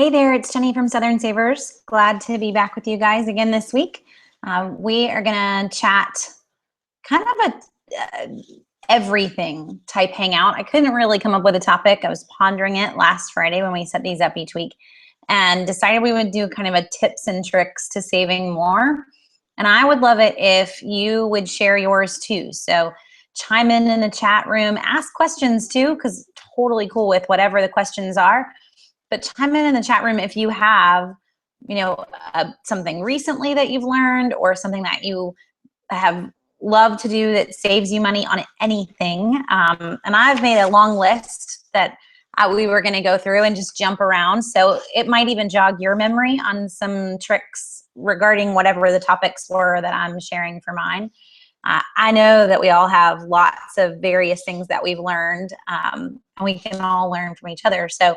Hey there, it's Jenny from Southern Savers. Glad to be back with you guys again this week. We are going to chat kind of a everything type hangout. I couldn't really come up with a topic. I was pondering it last Friday when we set these up each week and decided we would do kind of a tips and tricks to saving more. And I would love it if you would share yours too. So chime in the chat room, ask questions too, because totally cool with whatever the questions are. But chime in the chat room if you have, something recently that you've learned or something that you have loved to do that saves you money on anything. And I've made a long list that we were going to go through and just jump around. So it might even jog your memory on some tricks regarding whatever the topics were that I'm sharing for mine. I know that we all have lots of various things that we've learned, and we can all learn from each other. So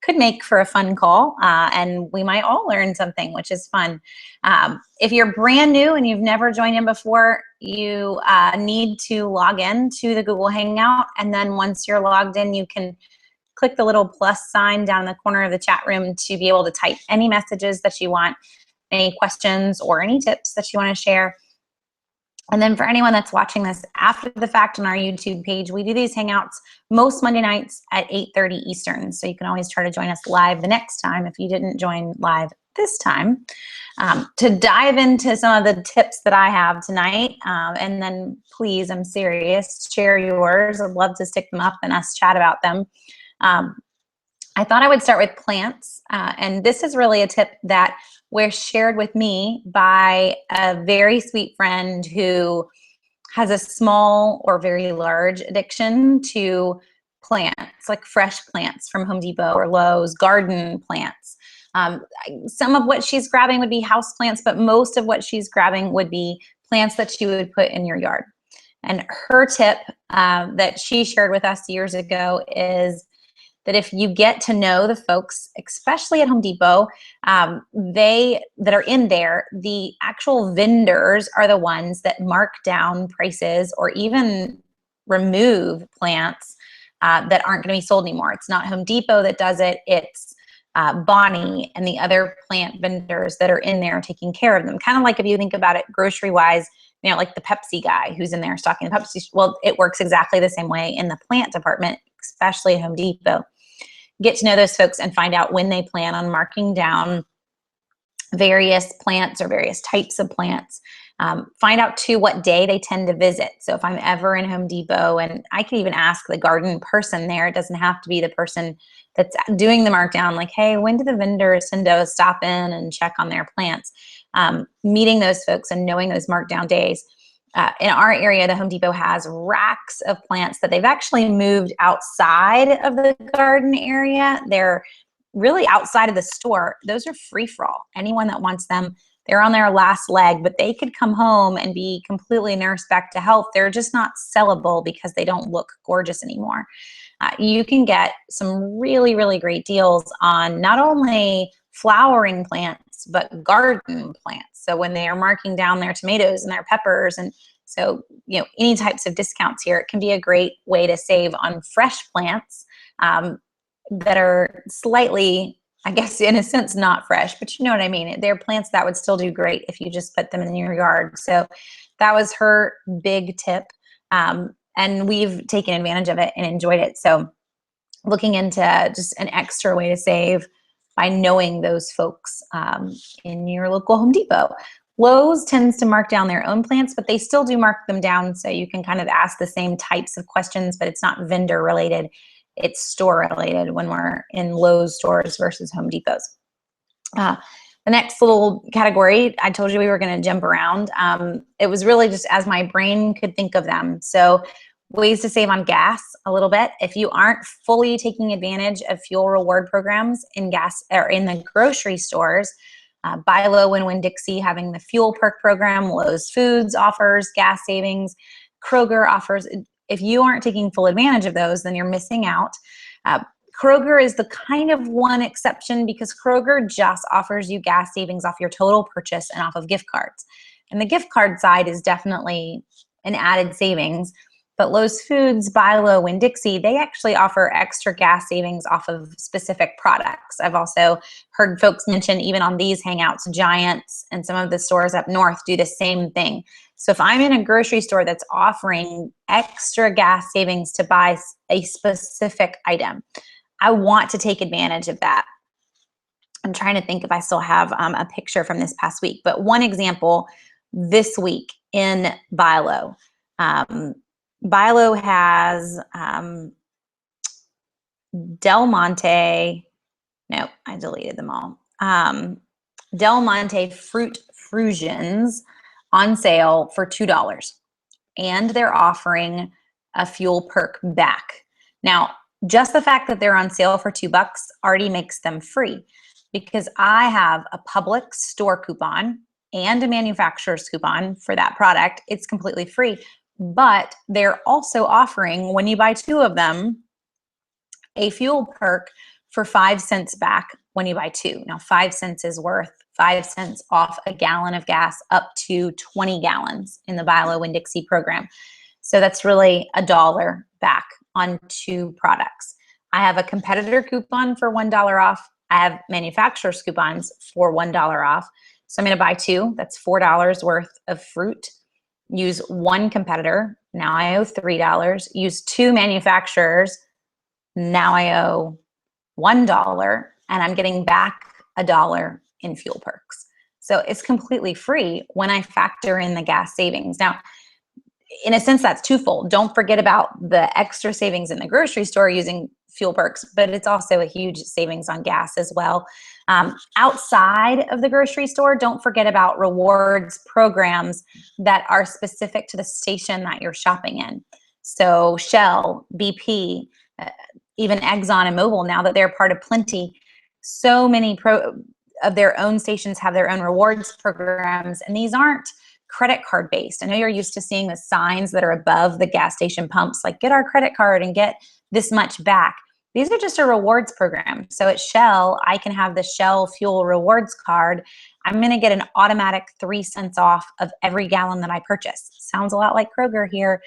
could make for a fun call, and we might all learn something, which is fun. If you're brand new and you've never joined in before, you need to log in to the Google Hangout, and then once you're logged in, you can click the little plus sign down in the corner of the chat room to be able to type any messages that you want, any questions or any tips that you want to share. And then for anyone that's watching this after the fact on our YouTube page, we do these Hangouts most Monday nights at 8:30 Eastern. So you can always try to join us live the next time if you didn't join live this time. To dive into some of the tips that I have tonight, and then please, I'm serious, share yours. I'd love to stick them up and us chat about them. I thought I would start with plants, and this is really a tip that was shared with me by a very sweet friend who has a small or very large addiction to plants, like fresh plants from Home Depot or Lowe's, garden plants. Some of what she's grabbing would be house plants, but most of what she's grabbing would be plants that she would put in your yard. And her tip that she shared with us years ago is that if you get to know the folks, especially at Home Depot, they that are in there, the actual vendors are the ones that mark down prices or even remove plants that aren't going to be sold anymore. It's not Home Depot that does it. It's Bonnie and the other plant vendors that are in there taking care of them. Kind of like if you think about it grocery-wise, like the Pepsi guy who's in there stocking the Pepsi. Well, it works exactly the same way in the plant department, especially at Home Depot. Get to know those folks and find out when they plan on marking down various plants or various types of plants. Find out too what day they tend to visit. So if I'm ever in Home Depot, and I could even ask the garden person there, it doesn't have to be the person that's doing the markdown, like, hey, when do the vendors tend to stop in and check on their plants? Meeting those folks and knowing those markdown days. In our area, the Home Depot has racks of plants that they've actually moved outside of the garden area. They're really outside of the store. Those are free for all. Anyone that wants them, they're on their last leg, but they could come home and be completely nursed back to health. They're just not sellable because they don't look gorgeous anymore. You can get some really, really great deals on not only flowering plants, but garden plants. So when they are marking down their tomatoes and their peppers, and so, any types of discounts here, it can be a great way to save on fresh plants that are slightly, I guess, in a sense, not fresh, but you know what I mean. They're plants that would still do great if you just put them in your yard. So that was her big tip. And we've taken advantage of it and enjoyed it. So looking into just an extra way to save by knowing those folks in your local Home Depot. Lowe's tends to mark down their own plants, but they still do mark them down, so you can kind of ask the same types of questions, but it's not vendor related. It's store related when we're in Lowe's stores versus Home Depot's. The next little category, I told you we were going to jump around. It was really just as my brain could think of them. So ways to save on gas a little bit. If you aren't fully taking advantage of fuel reward programs in gas or in the grocery stores, Buy Low and Winn-Dixie having the fuel perk program, Lowe's Foods offers gas savings, Kroger offers. If you aren't taking full advantage of those, then you're missing out. Kroger is the kind of one exception because Kroger just offers you gas savings off your total purchase and off of gift cards. And the gift card side is definitely an added savings. But Lowe's Foods, Buy Low, Winn-Dixie, they actually offer extra gas savings off of specific products. I've also heard folks mention, even on these hangouts, Giants and some of the stores up north do the same thing. So if I'm in a grocery store that's offering extra gas savings to buy a specific item, I want to take advantage of that. I'm trying to think if I still have a picture from this past week, but one example this week in Buy Low. Buy Low has Del Monte, no, I deleted them all. Del Monte Fruit Frusions on sale for $2. And they're offering a fuel perk back. Now, just the fact that they're on sale for $2 already makes them free, because I have a Publix store coupon and a manufacturer's coupon for that product. It's completely free. But they're also offering, when you buy 2 of them, a fuel perk for 5 cents back when you buy 2. Now, 5 cents is worth 5 cents off a gallon of gas up to 20 gallons in the Buy Low Winn-Dixie program. So that's really $1 back on 2 products. I have a competitor coupon for $1 off. I have manufacturer's coupons for $1 off. So I'm going to buy 2. That's $4 worth of fruit. Use 1 competitor. Now I owe $3. Use 2 manufacturers. Now I owe $1, and I'm getting back $1 in fuel perks. So it's completely free when I factor in the gas savings. Now, in a sense, that's twofold. Don't forget about the extra savings in the grocery store using fuel perks, but it's also a huge savings on gas as well. Outside of the grocery store, don't forget about rewards programs that are specific to the station that you're shopping in. So Shell, BP, even Exxon and Mobil, now that they're part of Plenty, so many of their own stations have their own rewards programs, and these aren't credit card based. I know you're used to seeing the signs that are above the gas station pumps, like get our credit card and get this much back. These are just a rewards program. So at Shell, I can have the Shell Fuel Rewards card. I'm going to get an automatic 3 cents off of every gallon that I purchase. Sounds a lot like Kroger here.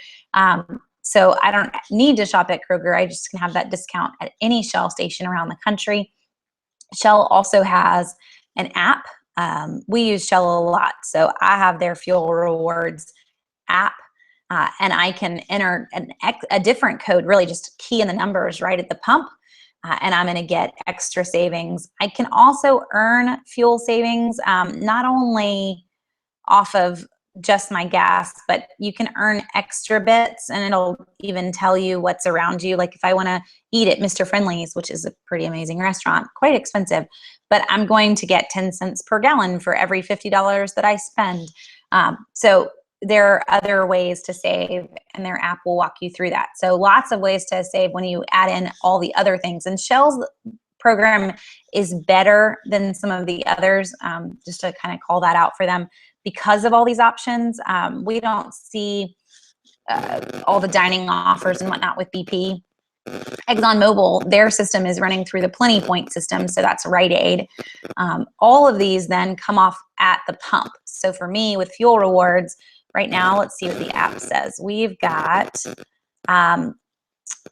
So I don't need to shop at Kroger. I just can have that discount at any Shell station around the country. Shell also has an app. We use Shell a lot. So I have their Fuel Rewards app, and I can enter a different code, really just key in the numbers right at the pump, and I'm going to get extra savings. I can also earn fuel savings, not only off of just my gas, but you can earn extra bits, and it'll even tell you what's around you. Like if I want to eat at Mr. Friendly's, which is a pretty amazing restaurant, quite expensive, but I'm going to get 10 cents per gallon for every $50 that I spend. So there are other ways to save, and their app will walk you through that. So lots of ways to save when you add in all the other things. And Shell's program is better than some of the others, just to kind of call that out for them. Because of all these options, we don't see all the dining offers and whatnot with BP. ExxonMobil, their system is running through the Plenty Point system, so that's Rite Aid. All of these then come off at the pump. So for me, with fuel rewards, right now, let's see what the app says. We've got,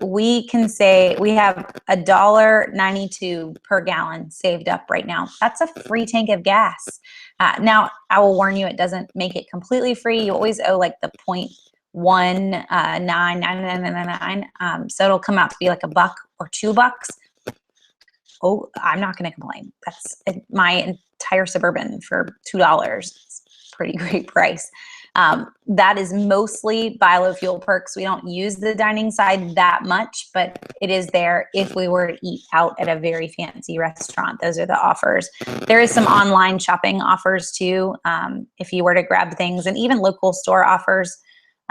we can say we have $1.92 per gallon saved up right now. That's a free tank of gas. Now, I will warn you, it doesn't make it completely free. You always owe like the 0.19999. So it'll come out to be like $1 or $2. Oh, I'm not going to complain. That's my entire Suburban for $2. It's a pretty great price. That is mostly Buy Low fuel perks. We don't use the dining side that much, but it is there if we were to eat out at a very fancy restaurant. Those are the offers. There is some online shopping offers too, if you were to grab things, and even local store offers.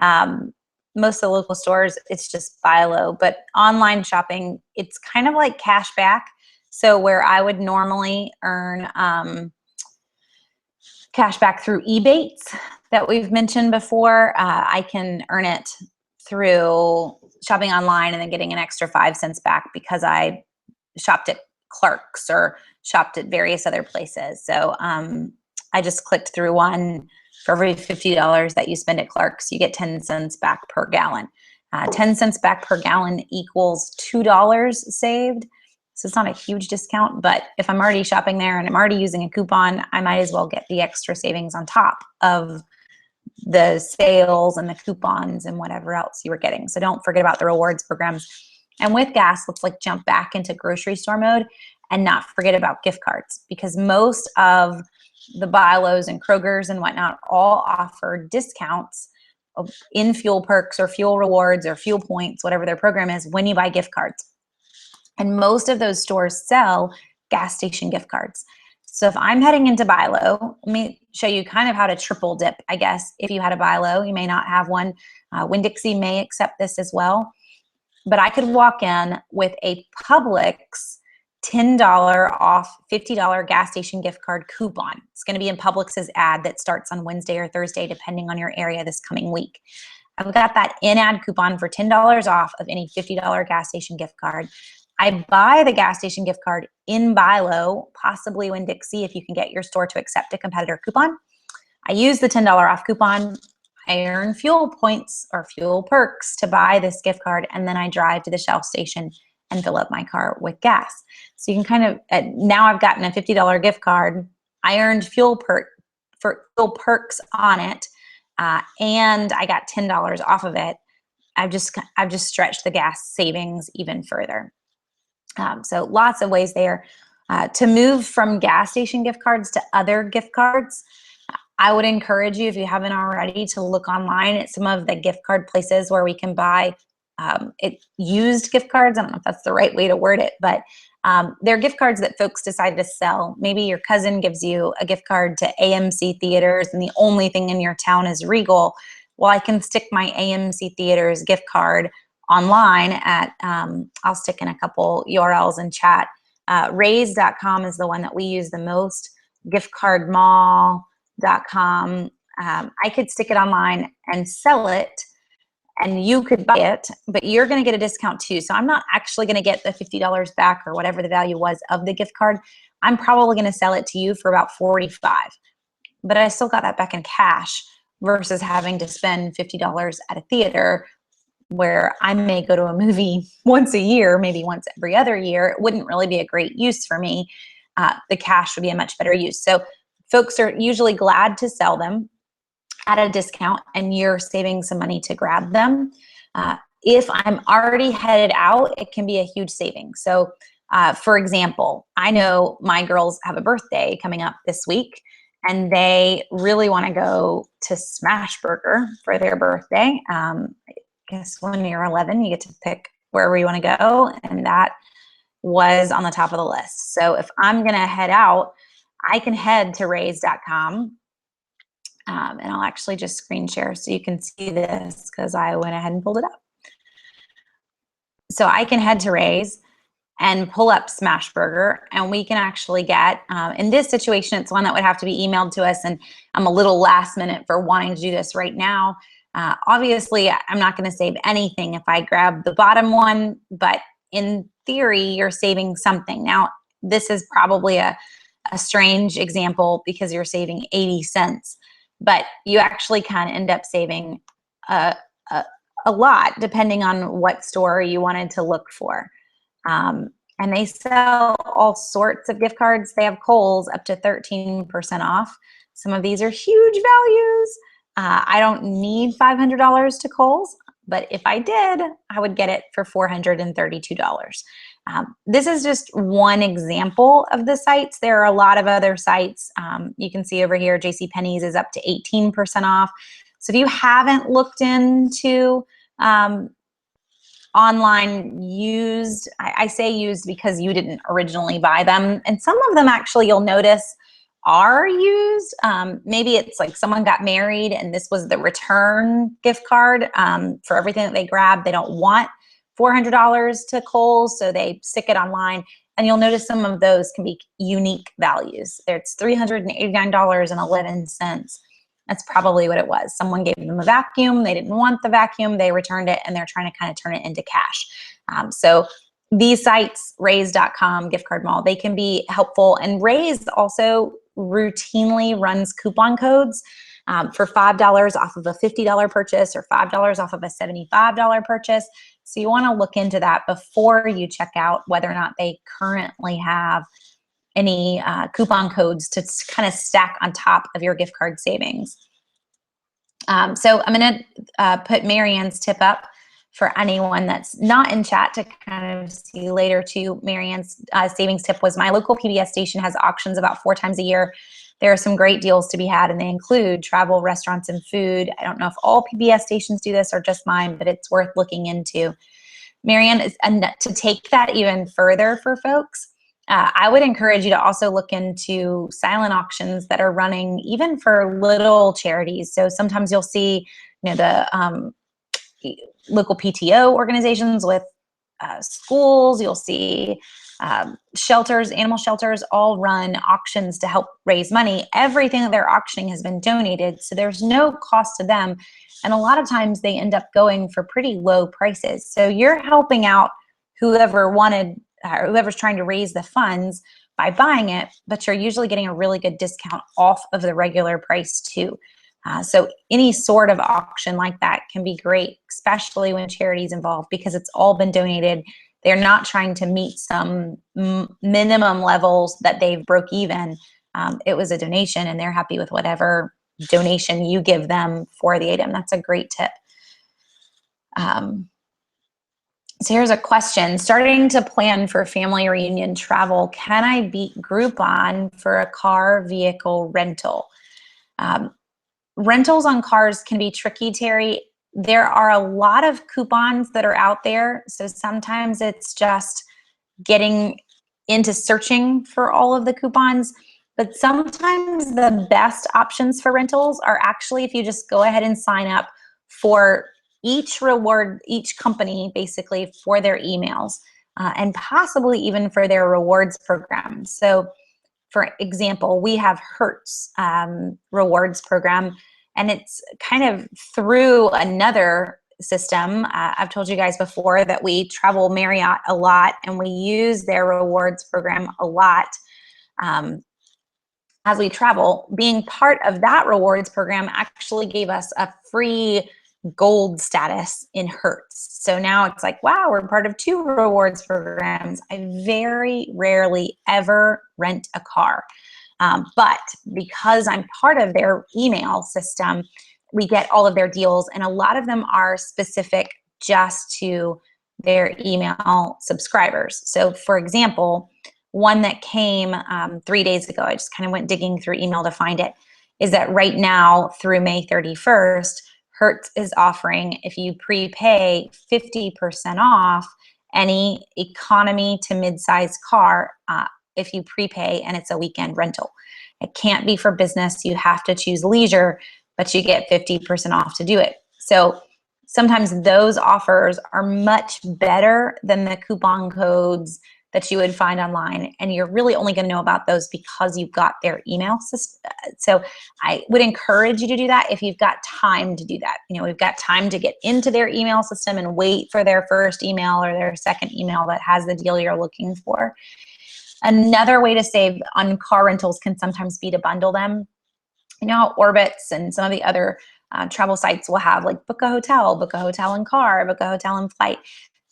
Most of the local stores, it's just Buy Low, but online shopping, it's kind of like cash back. So where I would normally earn cash back through Ebates that we've mentioned before, I can earn it through shopping online and then getting an extra 5 cents back because I shopped at Clark's or shopped at various other places. So I just clicked through one. For every $50 that you spend at Clark's, you get 10 cents back per gallon. 10 cents back per gallon equals $2 saved. So it's not a huge discount, but if I'm already shopping there and I'm already using a coupon, I might as well get the extra savings on top of the sales and the coupons and whatever else you were getting. So don't forget about the rewards programs. And with gas, let's like jump back into grocery store mode and not forget about gift cards, because most of the Bi-Los and Kroger's and whatnot all offer discounts in fuel perks or fuel rewards or fuel points, whatever their program is, when you buy gift cards. And most of those stores sell gas station gift cards. So if I'm heading into Bi-Lo, let me show you kind of how to triple dip, I guess. If you had a Bi-Lo, you may not have one. Winn-Dixie may accept this as well. But I could walk in with a Publix $10 off $50 gas station gift card coupon. It's going to be in Publix's ad that starts on Wednesday or Thursday, depending on your area this coming week. I've got that in-ad coupon for $10 off of any $50 gas station gift card. I buy the gas station gift card in Bi-Lo, possibly Winn-Dixie if you can get your store to accept a competitor coupon. I use the $10 off coupon. I earn fuel points or fuel perks to buy this gift card, and then I drive to the Shell station and fill up my car with gas. So you can kind of, now I've gotten a $50 gift card. I earned fuel perks on it, and I got $10 off of it. I've just stretched the gas savings even further. So lots of ways there. To move from gas station gift cards to other gift cards, I would encourage you, if you haven't already, to look online at some of the gift card places where we can buy used gift cards. I don't know if that's the right way to word it, but they're gift cards that folks decided to sell. Maybe your cousin gives you a gift card to AMC Theaters and the only thing in your town is Regal. Well, I can stick my AMC Theaters gift card online at, I'll stick in a couple URLs in chat. Raise.com is the one that we use the most. Giftcardmall.com. I could stick it online and sell it, and you could buy it, but you're going to get a discount too. So I'm not actually going to get the $50 back or whatever the value was of the gift card. I'm probably going to sell it to you for about $45, but I still got that back in cash versus having to spend $50 at a theater where I may go to a movie once a year, maybe once every other year. It wouldn't really be a great use for me. The cash would be a much better use. So folks are usually glad to sell them at a discount, and you're saving some money to grab them. If I'm already headed out, it can be a huge saving. So for example, I know my girls have a birthday coming up this week, and they really want to go to Smashburger for their birthday. I guess when you're 11, you get to pick wherever you want to go, and that was on the top of the list. So if I'm going to head out, I can head to raise.com. And I'll actually just screen share so you can see this, because I went ahead and pulled it up. So I can head to Raise and pull up Smashburger, and we can actually get, in this situation, it's one that would have to be emailed to us, and I'm a little last minute for wanting to do this right now. Obviously, I'm not going to save anything if I grab the bottom one, but in theory, you're saving something. Now, this is probably a strange example because you're saving 80 cents. But you actually can end up saving a lot depending on what store you wanted to look for. And they sell all sorts of gift cards. They have Kohl's up to 13% off. Some of these are huge values. I don't need $500 to Kohl's, but if I did, I would get it for $432. This is just one example of the sites. There are a lot of other sites. You can see over here, JCPenney's is up to 18% off. So if you haven't looked into online used, I say used because you didn't originally buy them. And some of them actually you'll notice are used. Maybe it's like someone got married and this was the return gift card for everything that they grabbed. They don't want $400 to Kohl's, so they stick it online. And you'll notice some of those can be unique values. It's $389.11. That's probably what it was. Someone gave them a vacuum. They didn't want the vacuum. They returned it, and they're trying to kind of turn it into cash. So these sites, Raise.com, Gift Card Mall, they can be helpful. And Raise also routinely runs coupon codes. for $5 off of a $50 purchase or $5 off of a $75 purchase. So you want to look into that before you check out whether or not they currently have any coupon codes to kind of stack on top of your gift card savings. So I'm going to put Marianne's tip up for anyone that's not in chat to kind of see later too. Marianne's savings tip was, my local PBS station has auctions about 4 times a year. There are some great deals to be had, and they include travel, restaurants, and food. I don't know if all PBS stations do this or just mine, but it's worth looking into. Marianne, to take that even further for folks, I would encourage you to also look into silent auctions that are running even for little charities. So sometimes you'll see, the local PTO organizations with schools. You'll see shelters, animal shelters, all run auctions to help raise money. Everything that they're auctioning has been donated, so there's no cost to them. And a lot of times they end up going for pretty low prices. So you're helping out whoever's trying to raise the funds by buying it, but you're usually getting a really good discount off of the regular price too. So any sort of auction like that can be great, especially when charity's involved, because it's all been donated. They're not trying to meet some minimum levels that they've broke even. It was a donation, and they're happy with whatever donation you give them for the item. That's a great tip. So here's a question. Starting to plan for family reunion travel, can I beat Groupon for a car vehicle rental? Rentals on cars can be tricky, Terry. There are a lot of coupons that are out there. So sometimes it's just getting into searching for all of the coupons. But sometimes the best options for rentals are actually if you just go ahead and sign up for each company basically for their emails and possibly even for their rewards program. So for example, we have Hertz rewards program, and it's kind of through another system. I've told you guys before that we travel Marriott a lot, and we use their rewards program a lot as we travel. Being part of that rewards program actually gave us a free gold status in Hertz. So now it's like, wow, we're part of 2 rewards programs. I very rarely ever rent a car. But because I'm part of their email system, we get all of their deals, and a lot of them are specific just to their email subscribers. So for example, one that came 3 days ago, I just kind of went digging through email to find it, is that right now through May 31st, Hertz is offering, if you prepay, 50% off any economy to mid-size car if you prepay and it's a weekend rental. It can't be for business. You have to choose leisure, but you get 50% off to do it. So sometimes those offers are much better than the coupon codes that you would find online, and you're really only going to know about those because you've got their email system. So I would encourage you to do that if you've got time to do that. We've got time to get into their email system and wait for their first email or their second email that has the deal you're looking for. Another way to save on car rentals can sometimes be to bundle them. Orbitz and some of the other travel sites will have like book a hotel and car, book a hotel and flight.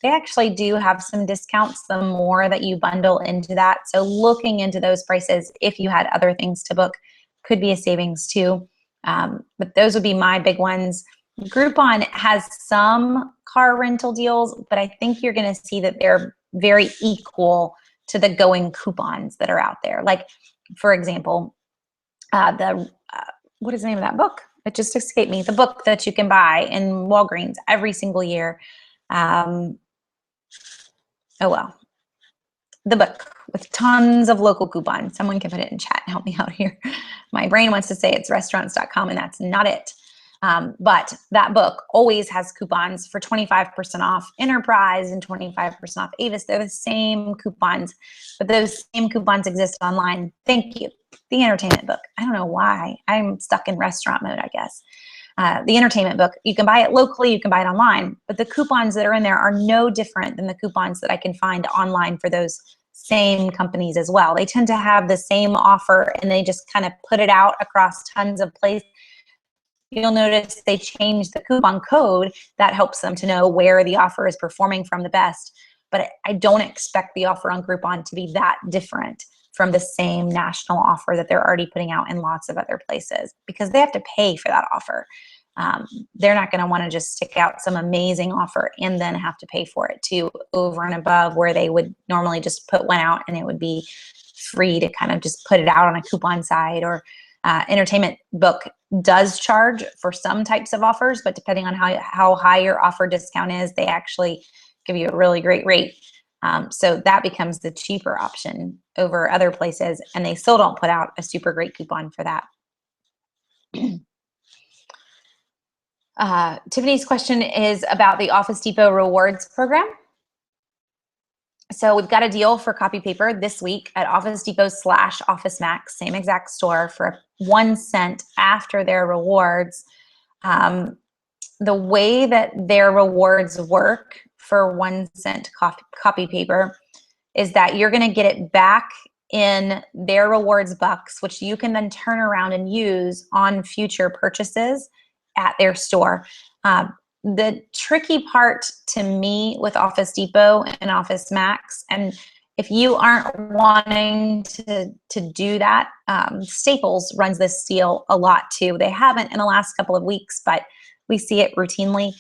They actually do have some discounts the more that you bundle into that. So looking into those prices, if you had other things to book, could be a savings too. But those would be my big ones. Groupon has some car rental deals, but I think you're going to see that they're very equal to the going coupons that are out there. Like, for example, what is the name of that book? It just escaped me. The book that you can buy in Walgreens every single year. The book with tons of local coupons. Someone can put it in chat and help me out here. My brain wants to say it's restaurants.com, and that's not it. But that book always has coupons for 25% off Enterprise and 25% off Avis. They're the same coupons, but those same coupons exist online. Thank you. The entertainment book. I don't know why. I'm stuck in restaurant mode, I guess. The entertainment book, you can buy it locally, you can buy it online, but the coupons that are in there are no different than the coupons that I can find online for those same companies as well. They tend to have the same offer, and they just kind of put it out across tons of places. you'll notice they changed the coupon code. That helps them to know where the offer is performing from the best. But I don't expect the offer on Groupon to be that different from the same national offer that they're already putting out in lots of other places, because they have to pay for that offer. They're not going to want to just stick out some amazing offer and then have to pay for it too, over and above where they would normally just put one out and it would be free to kind of just put it out on a coupon side. Or Entertainment Book does charge for some types of offers, but depending on how high your offer discount is, they actually give you a really great rate. So that becomes the cheaper option over other places, and they still don't put out a super great coupon for that. Tiffany's question is about the Office Depot rewards program. So we've got a deal for copy paper this week at Office Depot / Office Max, same exact store, for 1 cent after their rewards. The way that their rewards work for 1 cent copy paper is that you're going to get it back in their rewards bucks, which you can then turn around and use on future purchases at their store. The tricky part to me with Office Depot and Office Max, and if you aren't wanting to do that, Staples runs this deal a lot too. They haven't in the last couple of weeks, but we see it routinely.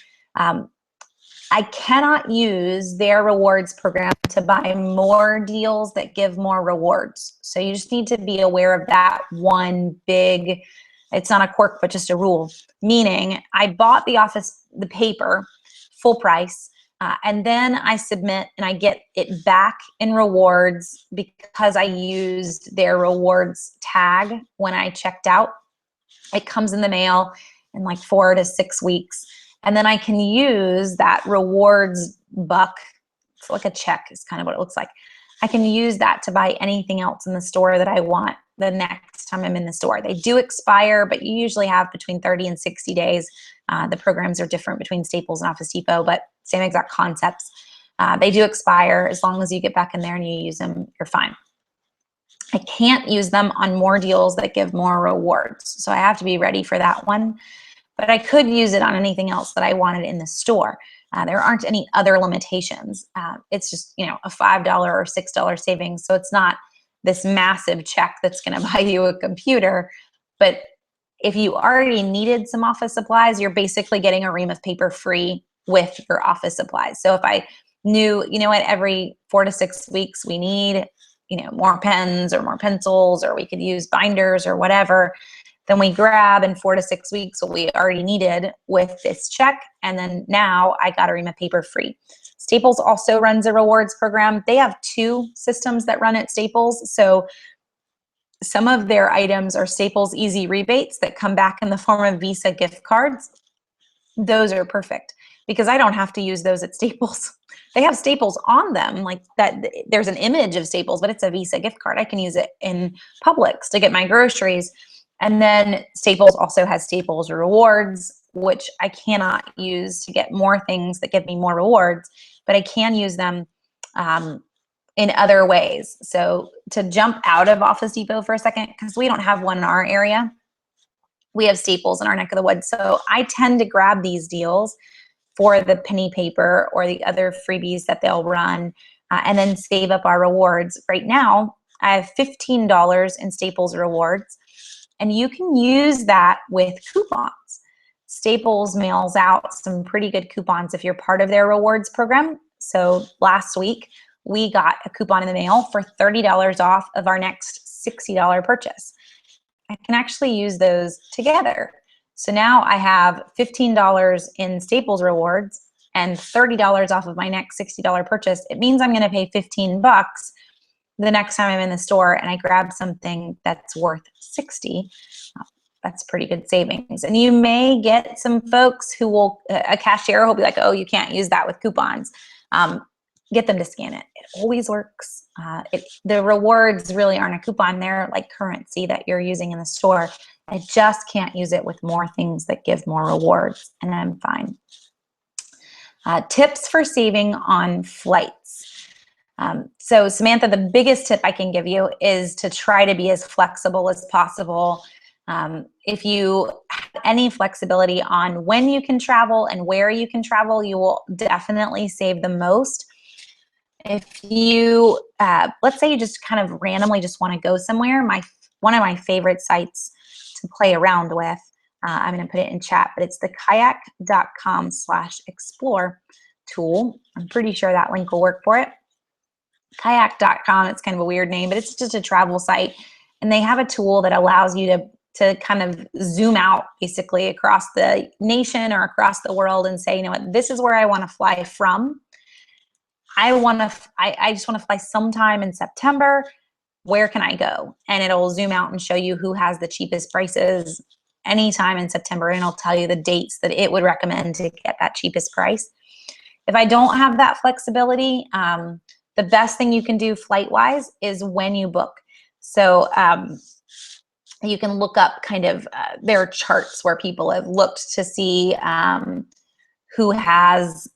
I cannot use their rewards program to buy more deals that give more rewards. So you just need to be aware of that one big, it's not a quirk, but just a rule. Meaning I bought the paper full price, and then I submit and I get it back in rewards because I used their rewards tag when I checked out. It comes in the mail in like 4 to 6 weeks. And then I can use that rewards buck. It's like a check is kind of what it looks like. I can use that to buy anything else in the store that I want the next time I'm in the store. They do expire, but you usually have between 30 and 60 days. The programs are different between Staples and Office Depot, but same exact concepts. They do expire. As long as you get back in there and you use them, you're fine. I can't use them on more deals that give more rewards. So I have to be ready for that one. But I could use it on anything else that I wanted in the store. There aren't any other limitations. It's just, a $5 or $6 savings. So it's not this massive check that's going to buy you a computer. But if you already needed some office supplies, you're basically getting a ream of paper free with your office supplies. So if I knew, every 4 to 6 weeks we need, more pens or more pencils, or we could use binders or whatever, then we grab in 4 to 6 weeks what we already needed with this check. And then now I got a ream of paper free. Staples also runs a rewards program. They have 2 systems that run at Staples. So some of their items are Staples Easy Rebates that come back in the form of Visa gift cards. Those are perfect because I don't have to use those at Staples. They have Staples on them, like that. There's an image of Staples, but it's a Visa gift card. I can use it in Publix to get my groceries. And then Staples also has Staples Rewards, which I cannot use to get more things that give me more rewards, but I can use them in other ways. So to jump out of Office Depot for a second, because we don't have one in our area, we have Staples in our neck of the woods. So I tend to grab these deals for the penny paper or the other freebies that they'll run, and then save up our rewards. Right now, I have $15 in Staples Rewards. And you can use that with coupons. Staples mails out some pretty good coupons if you're part of their rewards program. So last week, we got a coupon in the mail for $30 off of our next $60 purchase. I can actually use those together. So now I have $15 in Staples Rewards and $30 off of my next $60 purchase. It means I'm going to pay $15 the next time I'm in the store and I grab something that's worth $60. That's pretty good savings. And you may get some folks who will, a cashier will be like, oh, you can't use that with coupons. Get them to scan it. It always works. The rewards really aren't a coupon. They're like currency that you're using in the store. I just can't use it with more things that give more rewards, and I'm fine. Tips for saving on flights. So Samantha, the biggest tip I can give you is to try to be as flexible as possible. If you have any flexibility on when you can travel and where you can travel, you will definitely save the most. If you, let's say you just kind of randomly just want to go somewhere, one of my favorite sites to play around with, I'm going to put it in chat, but it's the kayak.com/explore tool. I'm pretty sure that link will work for it. Kayak.com, it's kind of a weird name, but it's just a travel site. And they have a tool that allows you to kind of zoom out basically across the nation or across the world and say, you know what, this is where I want to fly from. I just want to fly sometime in September. Where can I go? And it'll zoom out and show you who has the cheapest prices anytime in September. And it'll tell you the dates that it would recommend to get that cheapest price. If I don't have that flexibility, the best thing you can do flight-wise is when you book. So you can look up kind of, there are charts where people have looked to see who has,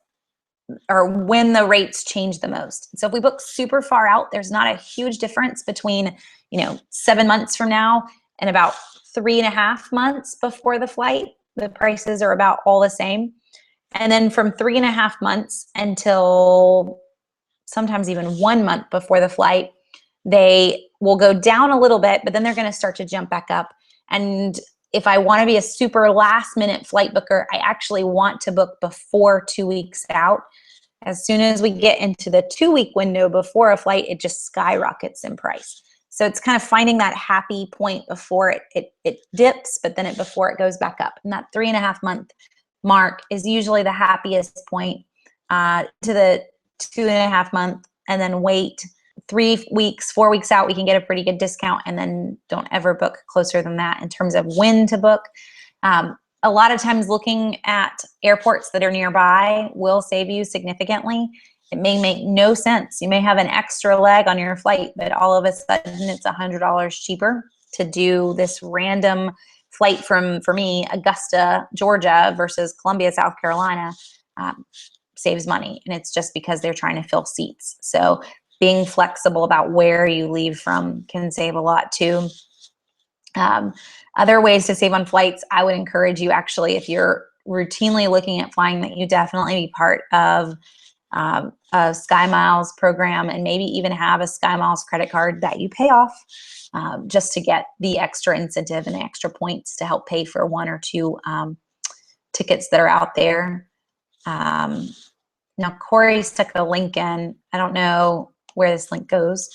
or when the rates change the most. So if we book super far out, there's not a huge difference between, 7 months from now and about 3.5 months before the flight. The prices are about all the same. And then from 3.5 months until sometimes even 1 month before the flight, they will go down a little bit, but then they're going to start to jump back up. And if I want to be a super last minute flight booker, I actually want to book before 2 weeks out. As soon as we get into the 2-week window before a flight, it just skyrockets in price. So it's kind of finding that happy point before it dips, but then before it goes back up. And that 3.5 month mark is usually the happiest point, to the 2.5 month, and then wait 3 weeks, 4 weeks out, we can get a pretty good discount, and then don't ever book closer than that in terms of when to book. A lot of times looking at airports that are nearby will save you significantly. It may make no sense. You may have an extra leg on your flight, but all of a sudden it's $100 cheaper to do this random flight from, for me, Augusta, Georgia versus Columbia, South Carolina. Saves money, and it's just because they're trying to fill seats. So being flexible about where you leave from can save a lot too. Other ways to save on flights, I would encourage you, actually, if you're routinely looking at flying, that you definitely be part of a SkyMiles program, and maybe even have a SkyMiles credit card that you pay off, just to get the extra incentive and the extra points to help pay for 1 or 2 tickets that are out there. Now Corey stuck a link in. I don't know where this link goes.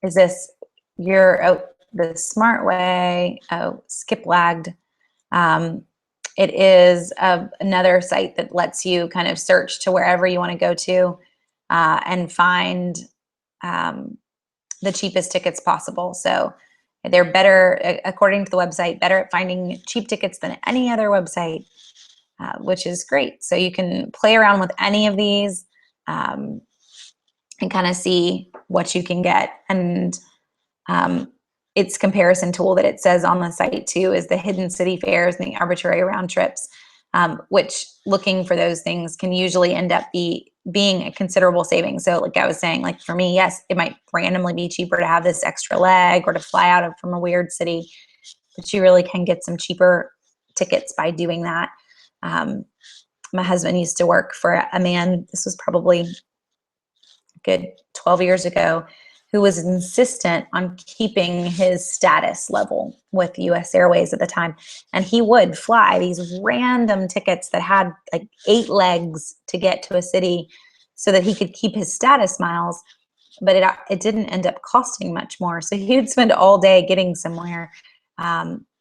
Is this the smart way? Oh, skip lagged. It is another site that lets you kind of search to wherever you want to go to, and find the cheapest tickets possible. So they're better, according to the website, better at finding cheap tickets than any other website. Which is great. So you can play around with any of these, and kind of see what you can get. And its comparison tool that it says on the site too is the hidden city fares and the arbitrary round trips, which looking for those things can usually end up being a considerable savings. So like I was saying, like for me, yes, it might randomly be cheaper to have this extra leg or to fly out from a weird city, but you really can get some cheaper tickets by doing that. My husband used to work for a man, this was probably a good 12 years ago, who was insistent on keeping his status level with US Airways at the time. And he would fly these random tickets that had like 8 legs to get to a city so that he could keep his status miles, but it didn't end up costing much more. So he would spend all day getting somewhere,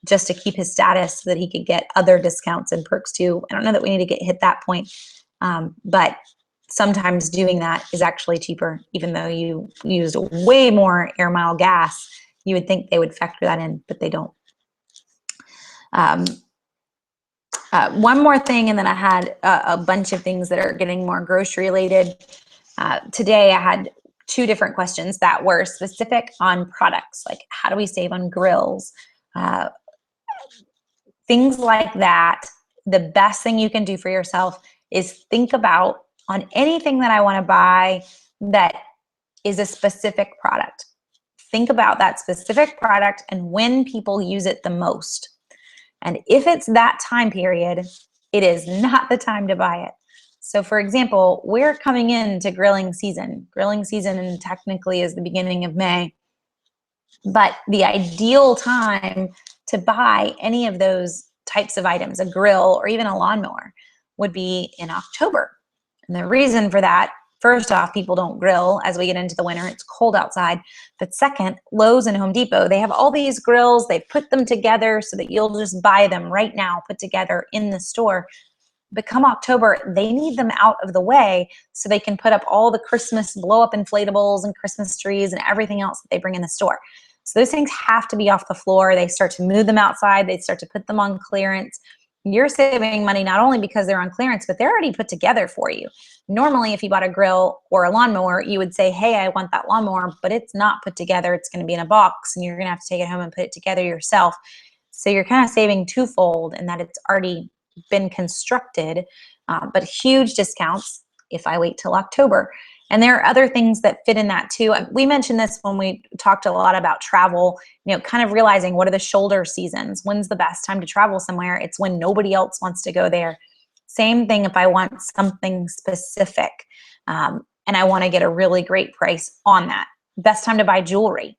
just to keep his status so that he could get other discounts and perks too. I don't know that we need to hit that point, but sometimes doing that is actually cheaper, even though you used way more air mile gas. You would think they would factor that in, but they don't. One more thing, and then I had a bunch of things that are getting more grocery related. Today I had 2 different questions that were specific on products, like how do we save on grills? Things like that. The best thing you can do for yourself is think about, on anything that I want to buy that is a specific product, think about that specific product and when people use it the most. And if it's that time period, it is not the time to buy it. So for example, we're coming into grilling season. Grilling season technically is the beginning of May. But the ideal time to buy any of those types of items, a grill or even a lawnmower, would be in October. And the reason for that, first off, people don't grill as we get into the winter. It's cold outside. But second, Lowe's and Home Depot, they have all these grills. They put them together so that you'll just buy them right now, put together in the store. But come October, they need them out of the way so they can put up all the Christmas blow-up inflatables and Christmas trees and everything else that they bring in the store. So those things have to be off the floor. They start to move them outside. They start to put them on clearance. You're saving money not only because they're on clearance, but they're already put together for you. Normally, if you bought a grill or a lawnmower, you would say, hey, I want that lawnmower, but it's not put together. It's going to be in a box, and you're going to have to take it home and put it together yourself. So you're kind of saving twofold in that it's already been constructed, but huge discounts if I wait till October. And there are other things that fit in that too. We mentioned this when we talked a lot about travel, kind of realizing what are the shoulder seasons? When's the best time to travel somewhere? It's when nobody else wants to go there. Same thing if I want something specific and I want to get a really great price on that. Best time to buy jewelry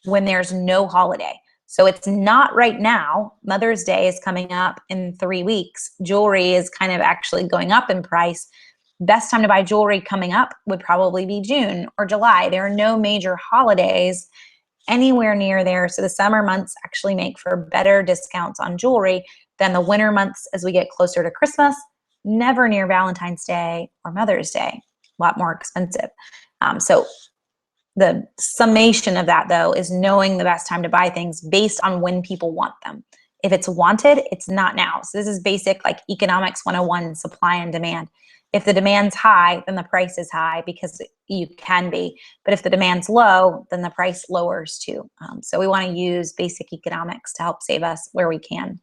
when there's no holiday. So it's not right now. Mother's Day is coming up in 3 weeks. Jewelry is kind of actually going up in price. Best time to buy jewelry coming up would probably be June or July. There are no major holidays anywhere near there. So the summer months actually make for better discounts on jewelry than the winter months as we get closer to Christmas. Never near Valentine's Day or Mother's Day. A lot more expensive. So the summation of that, though, is knowing the best time to buy things based on when people want them. If it's wanted, it's not now. So this is basic like economics 101, supply and demand. If the demand's high, then the price is high because you can be. But if the demand's low, then the price lowers too. So we want to use basic economics to help save us where we can.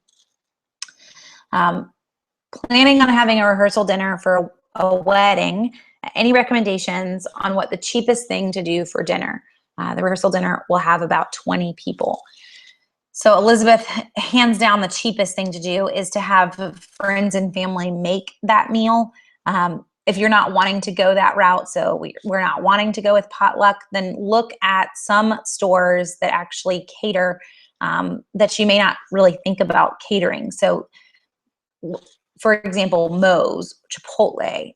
Planning on having a rehearsal dinner for a wedding. Any recommendations on what the cheapest thing to do for dinner? The rehearsal dinner will have about 20 people. So Elizabeth, hands down, the cheapest thing to do is to have friends and family make that meal. If you're not wanting to go that route, so we're not wanting to go with potluck, then look at some stores that actually cater that you may not really think about catering. So for example, Moe's, Chipotle,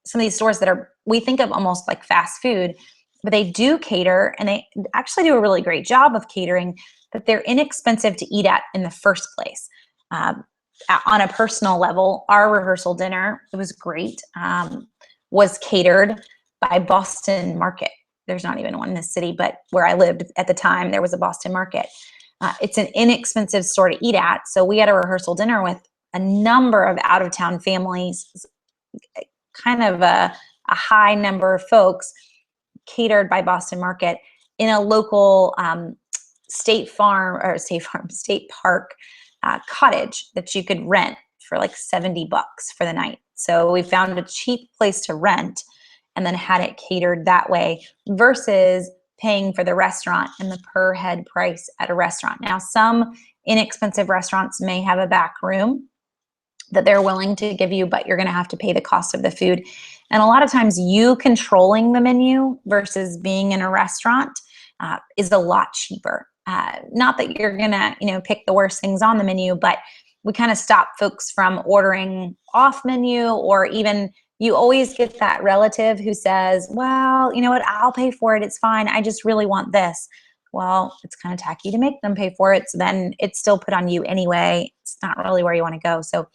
some of these stores that we think of almost like fast food, but they do cater and they actually do a really great job of catering, but they're inexpensive to eat at in the first place. On a personal level, our rehearsal dinner, it was great, was catered by Boston Market. There's not even one in this city, but where I lived at the time, there was a Boston Market. It's an inexpensive store to eat at. So we had a rehearsal dinner with a number of out-of-town families, kind of a high number of folks, catered by Boston Market in a local state park cottage that you could rent for like $70 for the night. So we found a cheap place to rent and then had it catered that way versus paying for the restaurant and the per head price at a restaurant. Now, some inexpensive restaurants may have a back room that they're willing to give you, but you're going to have to pay the cost of the food. And a lot of times you controlling the menu versus being in a restaurant is a lot cheaper. Not that you're going to, pick the worst things on the menu, but we kind of stop folks from ordering off menu, or even you always get that relative who says, well, you know what, I'll pay for it. It's fine. I just really want this. Well, it's kind of tacky to make them pay for it. So then it's still put on you anyway. It's not really where you want to go. So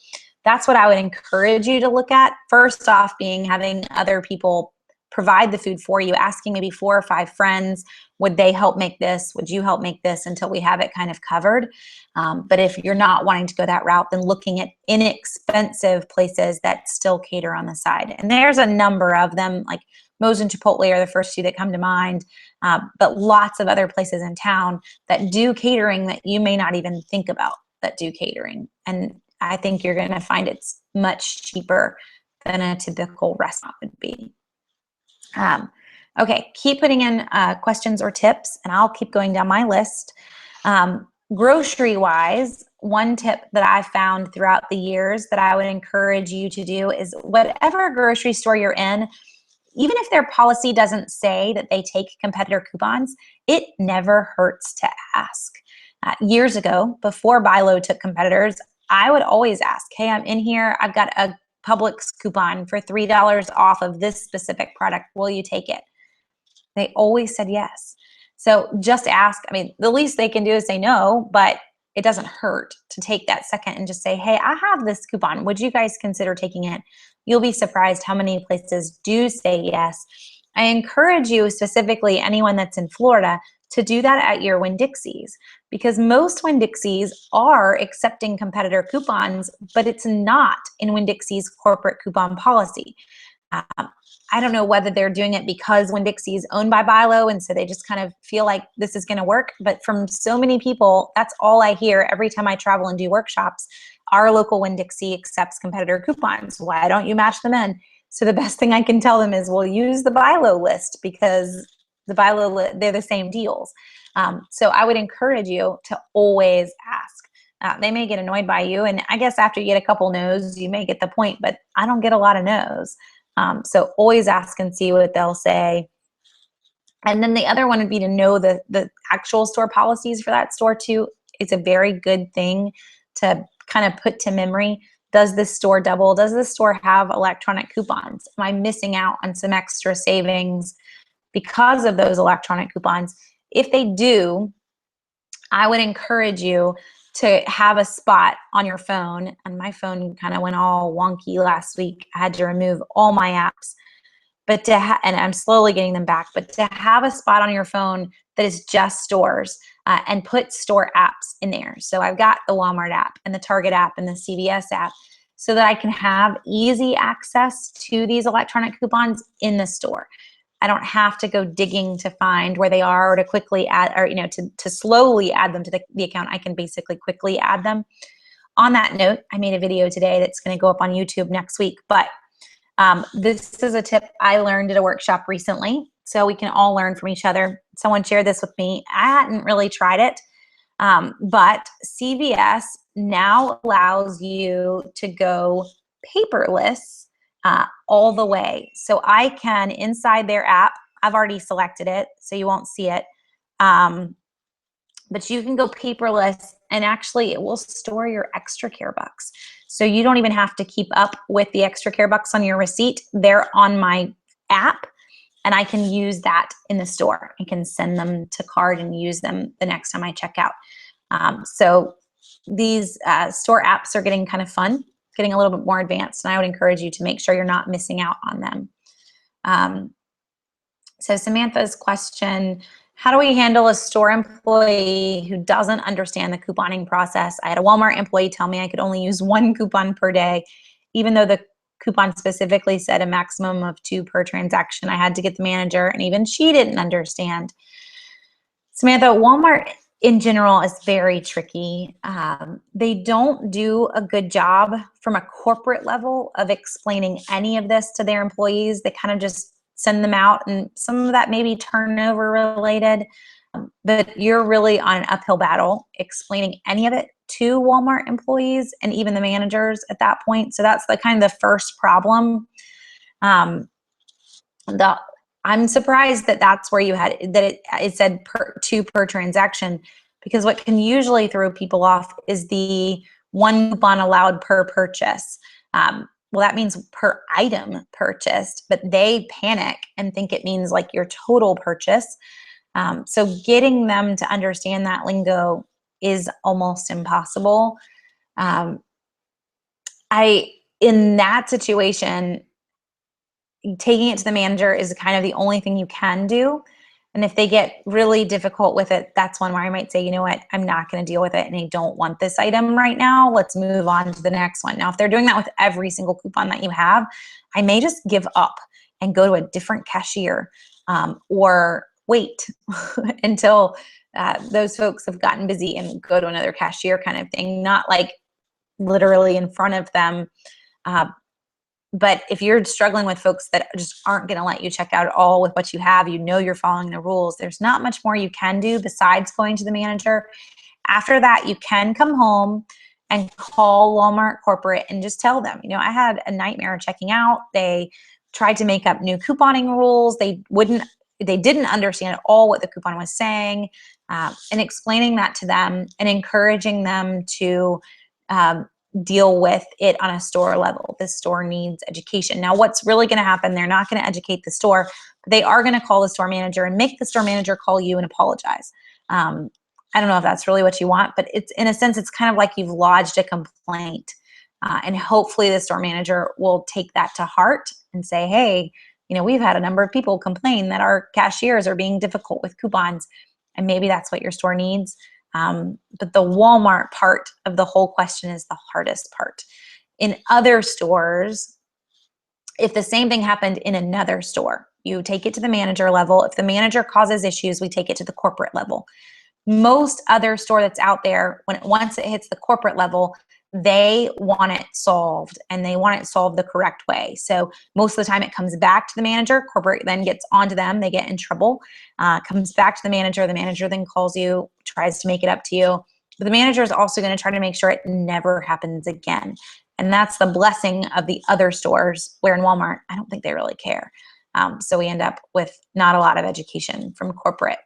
that's what I would encourage you to look at. First off, having other people provide the food for you, asking maybe 4 or 5 friends, would they help make this? Would you help make this, until we have it kind of covered? But if you're not wanting to go that route, then looking at inexpensive places that still cater on the side. And there's a number of them, like Moe's and Chipotle are the first 2 that come to mind, but lots of other places in town that do catering that you may not even think about that do catering. And I think you're going to find it's much cheaper than a typical restaurant would be. Okay, keep putting in questions or tips, and I'll keep going down my list. Grocery wise, one tip that I've found throughout the years that I would encourage you to do is whatever grocery store you're in, even if their policy doesn't say that they take competitor coupons, it never hurts to ask. Years ago, before BI-LO took competitors, I would always ask, hey, I'm in here, I've got a Publix coupon for $3 off of this specific product. Will you take it? They always said yes. So just ask. I mean, the least they can do is say no, but it doesn't hurt to take that second and just say, hey, I have this coupon. Would you guys consider taking it? You'll be surprised how many places do say yes. I encourage you, specifically anyone that's in Florida, to do that at your Winn-Dixies, because most Winn-Dixies are accepting competitor coupons, but it's not in Winn-Dixies corporate coupon policy. I don't know whether they're doing it because Winn-Dixie is owned by BI-LO, and so they just kind of feel like this is going to work. But from so many people, that's all I hear every time I travel and do workshops. Our local Winn-Dixie accepts competitor coupons. Why don't you match them in? So the best thing I can tell them is, we'll use the BI-LO list, because the BI-LO, they're the same deals. So I would encourage you to always ask. They may get annoyed by you, and I guess after you get a couple no's, you may get the point, but I don't get a lot of no's. So always ask and see what they'll say. And then the other one would be to know the actual store policies for that store too. It's a very good thing to kind of put to memory. Does this store double? Does this store have electronic coupons? Am I missing out on some extra savings because of those electronic coupons? If they do, I would encourage you to have a spot on your phone. And my phone kind of went all wonky last week. I had to remove all my apps, but and I'm slowly getting them back, but to have a spot on your phone that is just stores, and put store apps in there. So I've got the Walmart app and the Target app and the CVS app, so that I can have easy access to these electronic coupons in the store. I don't have to go digging to find where they are, or to quickly add, or to slowly add them to the account. I can basically quickly add them. On that note, I made a video today that's going to go up on YouTube next week, but this is a tip I learned at a workshop recently, so we can all learn from each other. Someone shared this with me. I hadn't really tried it, but CVS now allows you to go paperless all the way. So I can, inside their app, I've already selected it, so you won't see it, but you can go paperless, and actually it will store your extra care bucks. So you don't even have to keep up with the extra care bucks on your receipt. They're on my app, and I can use that in the store. I can send them to card and use them the next time I check out. So these store apps are getting kind of fun, getting a little bit more advanced, and I would encourage you to make sure you're not missing out on them. So Samantha's question, how do we handle a store employee who doesn't understand the couponing process? I had a Walmart employee tell me I could only use 1 coupon per day, even though the coupon specifically said a maximum of 2 per transaction. I had to get the manager, and even she didn't understand. Samantha, Walmart in general is very tricky. They don't do a good job from a corporate level of explaining any of this to their employees. They kind of just send them out, and some of that may be turnover related, but you're really on an uphill battle explaining any of it to Walmart employees and even the managers at that point. So that's the kind of the first problem. I'm surprised that that's where you had that it said 2 per transaction, because what can usually throw people off is the 1 coupon allowed per purchase. Well, that means per item purchased, but they panic and think it means like your total purchase. So getting them to understand that lingo is almost impossible. In that situation, taking it to the manager is kind of the only thing you can do. And if they get really difficult with it, that's one where I might say, you know what, I'm not going to deal with it, and I don't want this item right now. Let's move on to the next one. Now, if they're doing that with every single coupon that you have, I may just give up and go to a different cashier, or wait until those folks have gotten busy and go to another cashier kind of thing, not like literally in front of them. But if you're struggling with folks that just aren't going to let you check out at all with what you have, you know you're following the rules, there's not much more you can do besides going to the manager. After that, you can come home and call Walmart corporate and just tell them, you know, I had a nightmare checking out. They tried to make up new couponing rules. They didn't understand at all what the coupon was saying, and explaining that to them and encouraging them to deal with it on a store level. The store needs education. Now, what's really going to happen, they're not going to educate the store, but they are going to call the store manager and make the store manager call you and apologize. I don't know if that's really what you want, but it's, in a sense, it's kind of like you've lodged a complaint. And hopefully the store manager will take that to heart and say, hey, you know, we've had a number of people complain that our cashiers are being difficult with coupons, and maybe that's what your store needs. But the Walmart part of the whole question is the hardest part. In other stores, if the same thing happened in another store, you take it to the manager level. If the manager causes issues, we take it to the corporate level. Most other store that's out there, once it hits the corporate level, they want it solved, and they want it solved the correct way. So most of the time it comes back to the manager. Corporate then gets onto them. They get in trouble. Comes back to the manager. The manager then calls you, tries to make it up to you. But the manager is also going to try to make sure it never happens again. And that's the blessing of the other stores, where in Walmart, I don't think they really care. So we end up with not a lot of education from corporate.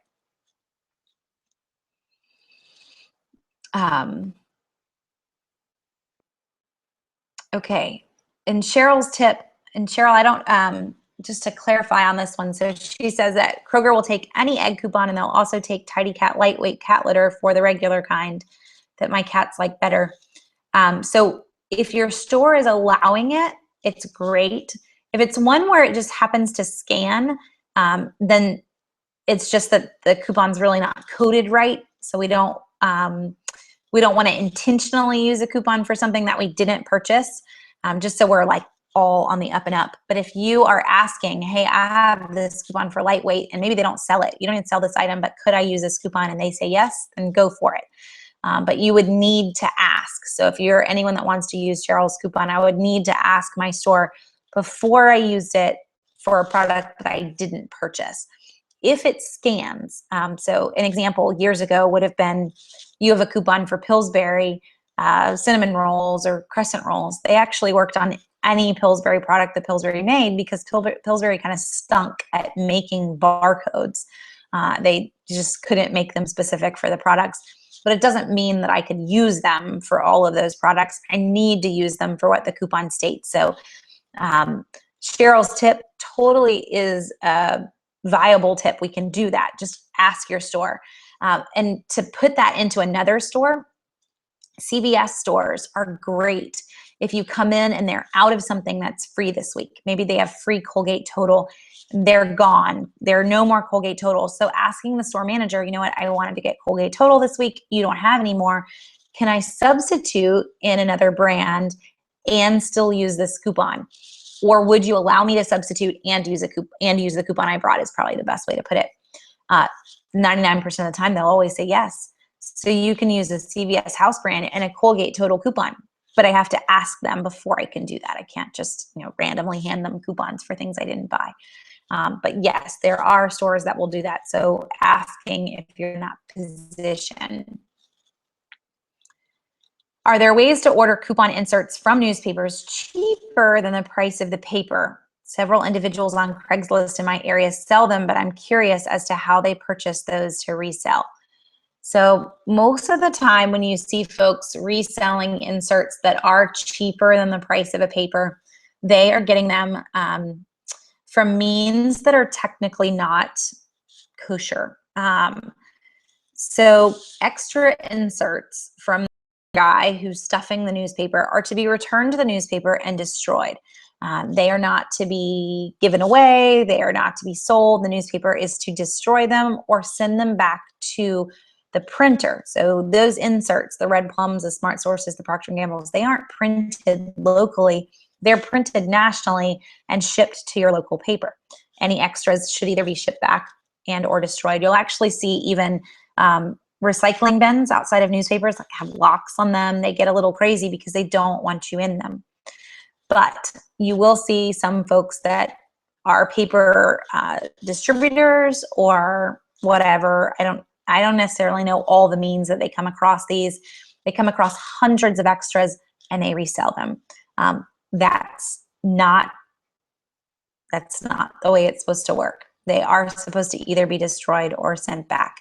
Okay, and Cheryl's tip, and Cheryl, I don't, just to clarify on this one, so she says that Kroger will take any egg coupon, and they'll also take Tidy Cat lightweight cat litter for the regular kind that my cats like better. So if your store is allowing it, it's great. If it's one where it just happens to scan, then it's just that the coupon's really not coded right, so we don't want to intentionally use a coupon for something that we didn't purchase, just so we're like all on the up and up. But if you are asking, hey, I have this coupon for lightweight, and maybe they don't sell it, you don't even sell this item, but could I use this coupon? And they say yes, then go for it. But you would need to ask. So if you're anyone that wants to use Cheryl's coupon, I would need to ask my store before I used it for a product that I didn't purchase. If it scans, so an example years ago would have been, you have a coupon for Pillsbury cinnamon rolls or crescent rolls. They actually worked on any Pillsbury product that Pillsbury made, because Pillsbury kind of stunk at making barcodes. They just couldn't make them specific for the products. But it doesn't mean that I could use them for all of those products. I need to use them for what the coupon states. So Cheryl's tip totally is a viable tip. We can do that. Just ask your store. And to put that into another store, CVS stores are great. If you come in and they're out of something that's free this week, maybe they have free Colgate Total, they're gone. There are no more Colgate Total. So asking the store manager, you know what, I wanted to get Colgate Total this week. You don't have any more. Can I substitute in another brand and still use this coupon? Or would you allow me to substitute and use the coupon I brought, is probably the best way to put it. 99% of the time, they'll always say yes. So you can use a CVS house brand and a Colgate Total coupon, but I have to ask them before I can do that. I can't just, randomly hand them coupons for things I didn't buy. But yes, there are stores that will do that. So asking if you're in that position. Are there ways to order coupon inserts from newspapers cheaper than the price of the paper? Several individuals on Craigslist in my area sell them, but I'm curious as to how they purchase those to resell. So most of the time when you see folks reselling inserts that are cheaper than the price of a paper, they are getting them from means that are technically not kosher. So extra inserts from the guy who's stuffing the newspaper are to be returned to the newspaper and destroyed. They are not to be given away. They are not to be sold. The newspaper is to destroy them or send them back to the printer. So those inserts, the Red Plums, the Smart Sources, the Procter & Gamble's, they aren't printed locally. They're printed nationally and shipped to your local paper. Any extras should either be shipped back and or destroyed. You'll actually see even recycling bins outside of newspapers have locks on them. They get a little crazy because they don't want you in them. But you will see some folks that are paper distributors or whatever. I don't necessarily know all the means that they come across these. They come across hundreds of extras and they resell them. That's not the way it's supposed to work. They are supposed to either be destroyed or sent back.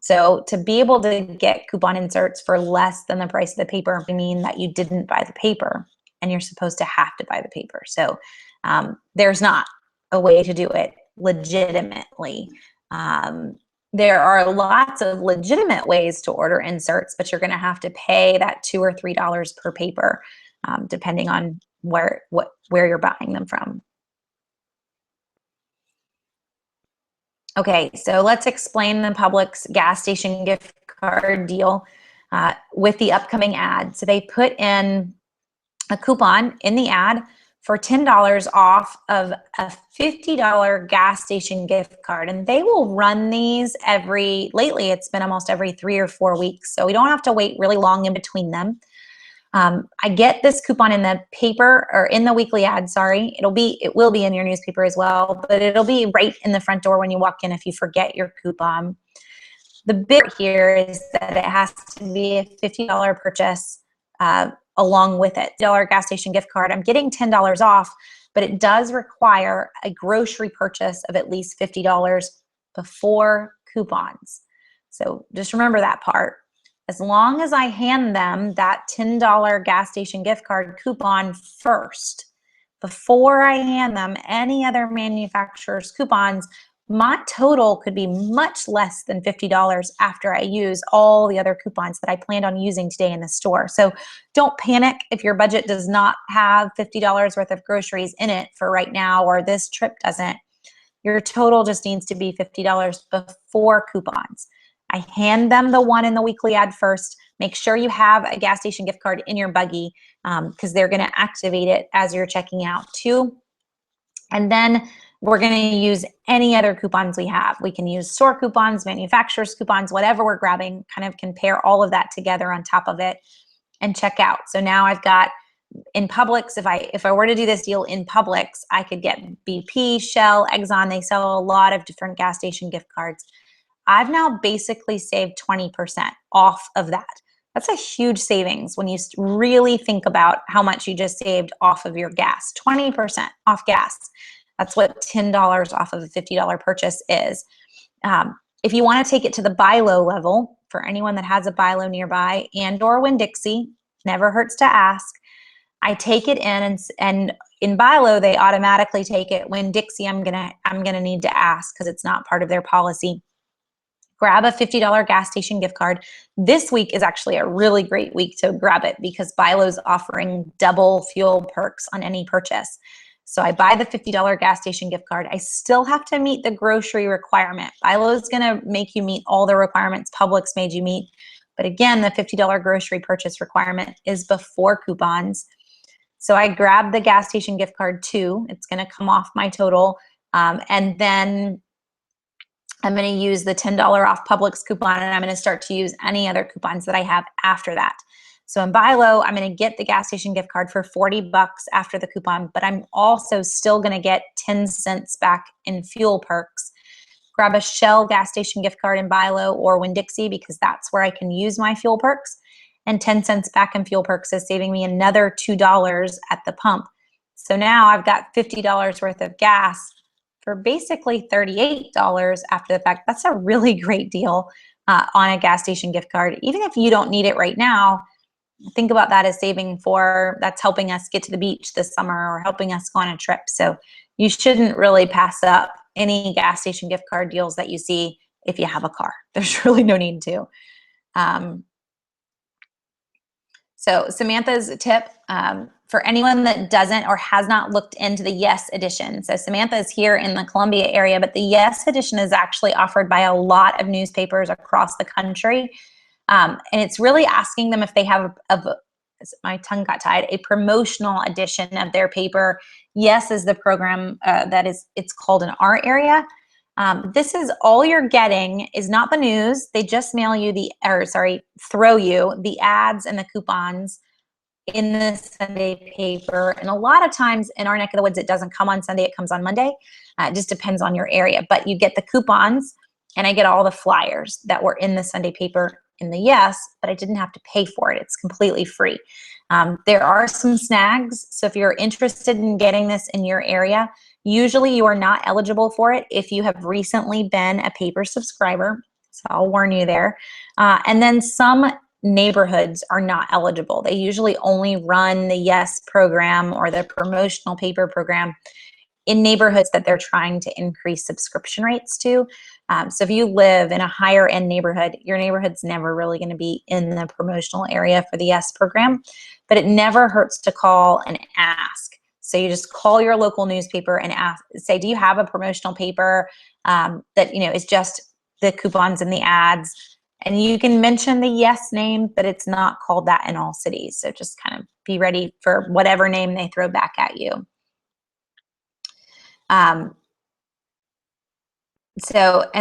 So to be able to get coupon inserts for less than the price of the paper would mean that you didn't buy the paper, and you're supposed to have to buy the paper. So there's not a way to do it legitimately. There are lots of legitimate ways to order inserts, but you're going to have to pay that $2 or $3 per paper, depending on where you're buying them from. Okay, so let's explain the Publix gas station gift card deal with the upcoming ad. So they put in a coupon in the ad for $10 off of a $50 gas station gift card. And they will run these lately it's been almost every 3 or 4 weeks. So we don't have to wait really long in between them. I get this coupon in the paper, or in the weekly ad, sorry. It will be in your newspaper as well, but it'll be right in the front door when you walk in if you forget your coupon. The big here is that it has to be a $50 purchase along with it. $50 gas station gift card. I'm getting $10 off, but it does require a grocery purchase of at least $50 before coupons. So just remember that part. As long as I hand them that $10 gas station gift card coupon first, before I hand them any other manufacturer's coupons, my total could be much less than $50 after I use all the other coupons that I planned on using today in the store. So don't panic if your budget does not have $50 worth of groceries in it for right now, or this trip doesn't. Your total just needs to be $50 before coupons. I hand them the one in the weekly ad first. Make sure you have a gas station gift card in your buggy because they're going to activate it as you're checking out too. And then we're going to use any other coupons we have. We can use store coupons, manufacturer's coupons, whatever we're grabbing, kind of can pair all of that together on top of it and check out. So now I've got in Publix, if I were to do this deal in Publix, I could get BP, Shell, Exxon. They sell a lot of different gas station gift cards. I've now basically saved 20% off of that. That's a huge savings when you really think about how much you just saved off of your gas. 20% off gas. That's what $10 off of a $50 purchase is. If you want to take it to the buy low level, for anyone that has a buy low nearby and or Winn-Dixie, never hurts to ask. I take it in, and in buy low they automatically take it. Winn-Dixie, I'm gonna need to ask because it's not part of their policy. Grab a $50 gas station gift card. This week is actually a really great week to grab it because buy low's offering double fuel perks on any purchase. So I buy the $50 gas station gift card. I still have to meet the grocery requirement. Buy low is going to make you meet all the requirements Publix made you meet. But again, the $50 grocery purchase requirement is before coupons. So I grab the gas station gift card too. It's going to come off my total. And then I'm going to use the $10 off Publix coupon, and I'm going to start to use any other coupons that I have after that. So in buy low, I'm going to get the gas station gift card for $40 after the coupon, but I'm also still going to get 10 cents back in fuel perks. Grab a Shell gas station gift card in buy low or Winn-Dixie because that's where I can use my fuel perks. And 10 cents back in fuel perks is saving me another $2 at the pump. So now I've got $50 worth of gas for basically $38 after the fact. That's a really great deal on a gas station gift card. Even if you don't need it right now, think about that as saving that's helping us get to the beach this summer or helping us go on a trip. So you shouldn't really pass up any gas station gift card deals that you see if you have a car. There's really no need to. So Samantha's tip, for anyone that doesn't or has not looked into the Yes Edition. So Samantha is here in the Columbia area, but the Yes Edition is actually offered by a lot of newspapers across the country. And it's really asking them if they have my tongue got tied, a promotional edition of their paper. Yes is the program it's called in our area. This is all you're getting is not the news. They just mail you throw you the ads and the coupons in the Sunday paper. And a lot of times in our neck of the woods, it doesn't come on Sunday, it comes on Monday. It just depends on your area. But you get the coupons, and I get all the flyers that were in the Sunday paper in the Yes, but I didn't have to pay for it. It's completely free. There are some snags. So if you're interested in getting this in your area, usually you are not eligible for it if you have recently been a paper subscriber. So I'll warn you there. And then some neighborhoods are not eligible. They usually only run the Yes program or the promotional paper program in neighborhoods that they're trying to increase subscription rates to. So if you live in a higher end neighborhood, your neighborhood's never really going to be in the promotional area for the Yes program, but it never hurts to call and ask. So you just call your local newspaper and ask, say, do you have a promotional paper that, you know, is just the coupons and the ads? And you can mention the Yes name, but it's not called that in all cities. So just kind of be ready for whatever name they throw back at you. And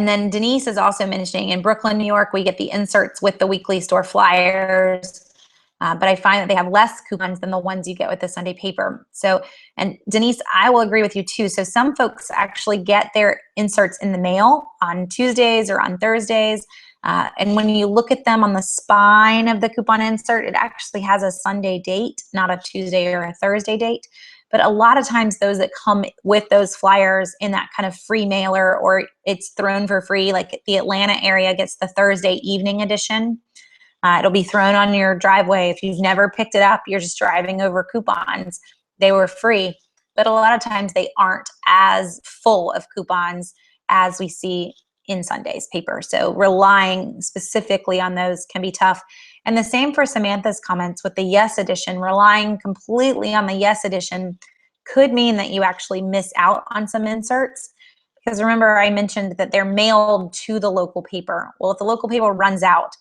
then Denise is also mentioning in Brooklyn, New York, we get the inserts with the weekly store flyers, but I find that they have less coupons than the ones you get with the Sunday paper. So, and Denise, I will agree with you too. So some folks actually get their inserts in the mail on Tuesdays or on Thursdays. And when you look at them on the spine of the coupon insert, it actually has a Sunday date, not a Tuesday or a Thursday date. But a lot of times those that come with those flyers in that kind of free mailer, or it's thrown for free, like the Atlanta area gets the Thursday evening edition. It'll be thrown on your driveway. If you've never picked it up, you're just driving over coupons. They were free. But a lot of times they aren't as full of coupons as we see in Sunday's paper. So relying specifically on those can be tough. And the same for Samantha's comments with the Yes edition. Relying completely on the Yes edition could mean that you actually miss out on some inserts. Because remember, I mentioned that they're mailed to the local paper. Well, if the local paper runs out,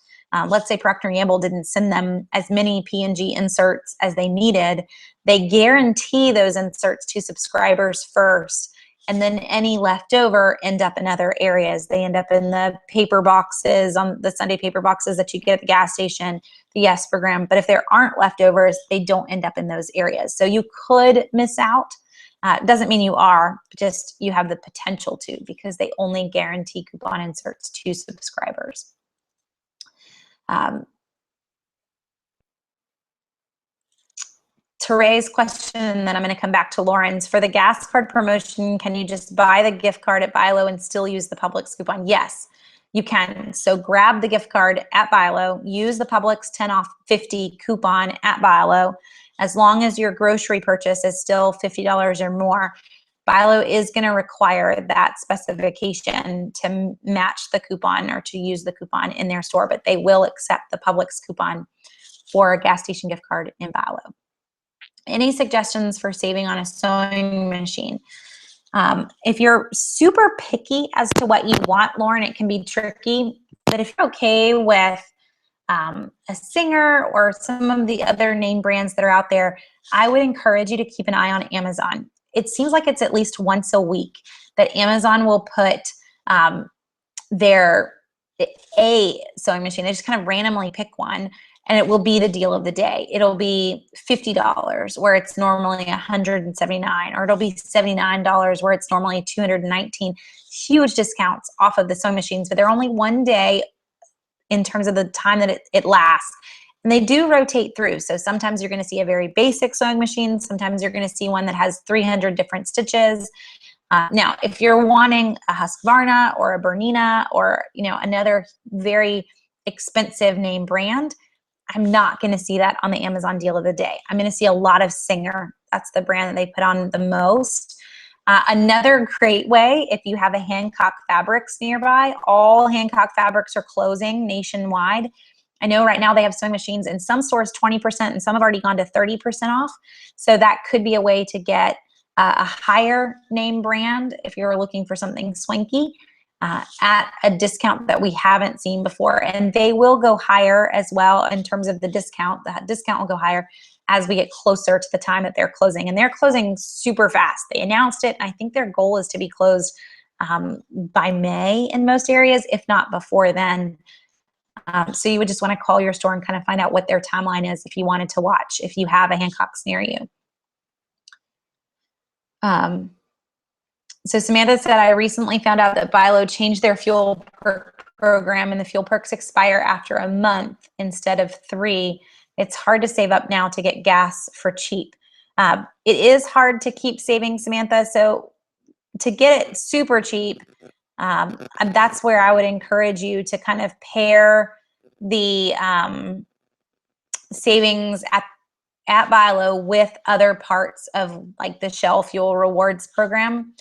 let's say Procter & Gamble didn't send them as many P&G inserts as they needed, they guarantee those inserts to subscribers first. And then any leftover end up in other areas. They end up in the paper boxes, on the Sunday paper boxes that you get at the gas station, the Yes program. But if there aren't leftovers, they don't end up in those areas. So you could miss out. Doesn't mean you are, just you have the potential to, because they only guarantee coupon inserts to subscribers. Teray's question, and then I'm going to come back to Lauren's. For the gas card promotion, can you just buy the gift card at BuyLo and still use the Publix coupon? Yes, you can. So grab the gift card at BuyLo, use the Publix 10 off 50 coupon at BuyLo. As long as your grocery purchase is still $50 or more, BuyLo is going to require that specification to match the coupon or to use the coupon in their store, but they will accept the Publix coupon for a gas station gift card in BuyLo. Any suggestions for saving on a sewing machine? If you're super picky as to what you want, Lauren, it can be tricky. But if you're okay with a Singer or some of the other name brands that are out there, I would encourage you to keep an eye on Amazon. It seems like it's at least once a week that Amazon will put their a sewing machine. They just kind of randomly pick one, and it will be the deal of the day. It'll be $50 where it's normally $179, or it'll be $79 where it's normally $219. Huge discounts off of the sewing machines, but they're only one day in terms of the time that it lasts. And they do rotate through. So sometimes you're going to see a very basic sewing machine. Sometimes you're going to see one that has 300 different stitches. Now, if you're wanting a Husqvarna or a Bernina or another very expensive name brand, I'm not going to see that on the Amazon deal of the day. I'm going to see a lot of Singer. That's the brand that they put on the most. Another great way, if you have a Hancock Fabrics nearby, all Hancock Fabrics are closing nationwide. I know right now they have sewing machines in some stores 20%, and some have already gone to 30% off. So that could be a way to get a higher name brand if you're looking for something swanky at a discount that we haven't seen before. And they will go higher as well in terms of the discount. The discount will go higher as we get closer to the time that they're closing. And they're closing super fast. They announced it. And I think their goal is to be closed by May in most areas, if not before then. So you would just want to call your store and kind of find out what their timeline is if you wanted to watch, if you have a Hancock's near you. So Samantha said, I recently found out that BI-LO changed their fuel perk program and the fuel perks expire after a month instead of 3. It's hard to save up now to get gas for cheap. It is hard to keep saving, Samantha. So to get it super cheap, that's where I would encourage you to kind of pair the savings at BI-LO with other parts of like the Shell Fuel Rewards program.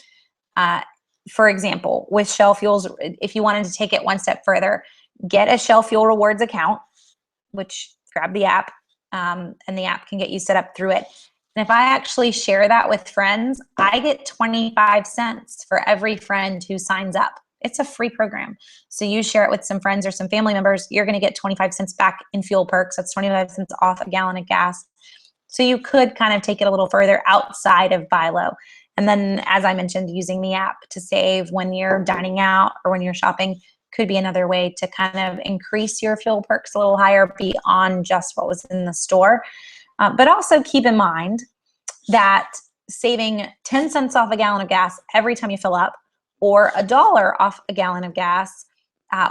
For example, with Shell Fuels, if you wanted to take it one step further, get a Shell Fuel Rewards account, which grab the app, and the app can get you set up through it. And if I actually share that with friends, I get 25 cents for every friend who signs up. It's a free program. So you share it with some friends or some family members, you're going to get 25 cents back in fuel perks. That's 25 cents off a gallon of gas. So you could kind of take it a little further outside of BI-LO. And then, as I mentioned, using the app to save when you're dining out or when you're shopping could be another way to kind of increase your fuel perks a little higher beyond just what was in the store. But also keep in mind that saving 10 cents off a gallon of gas every time you fill up, or $1 off a gallon of gas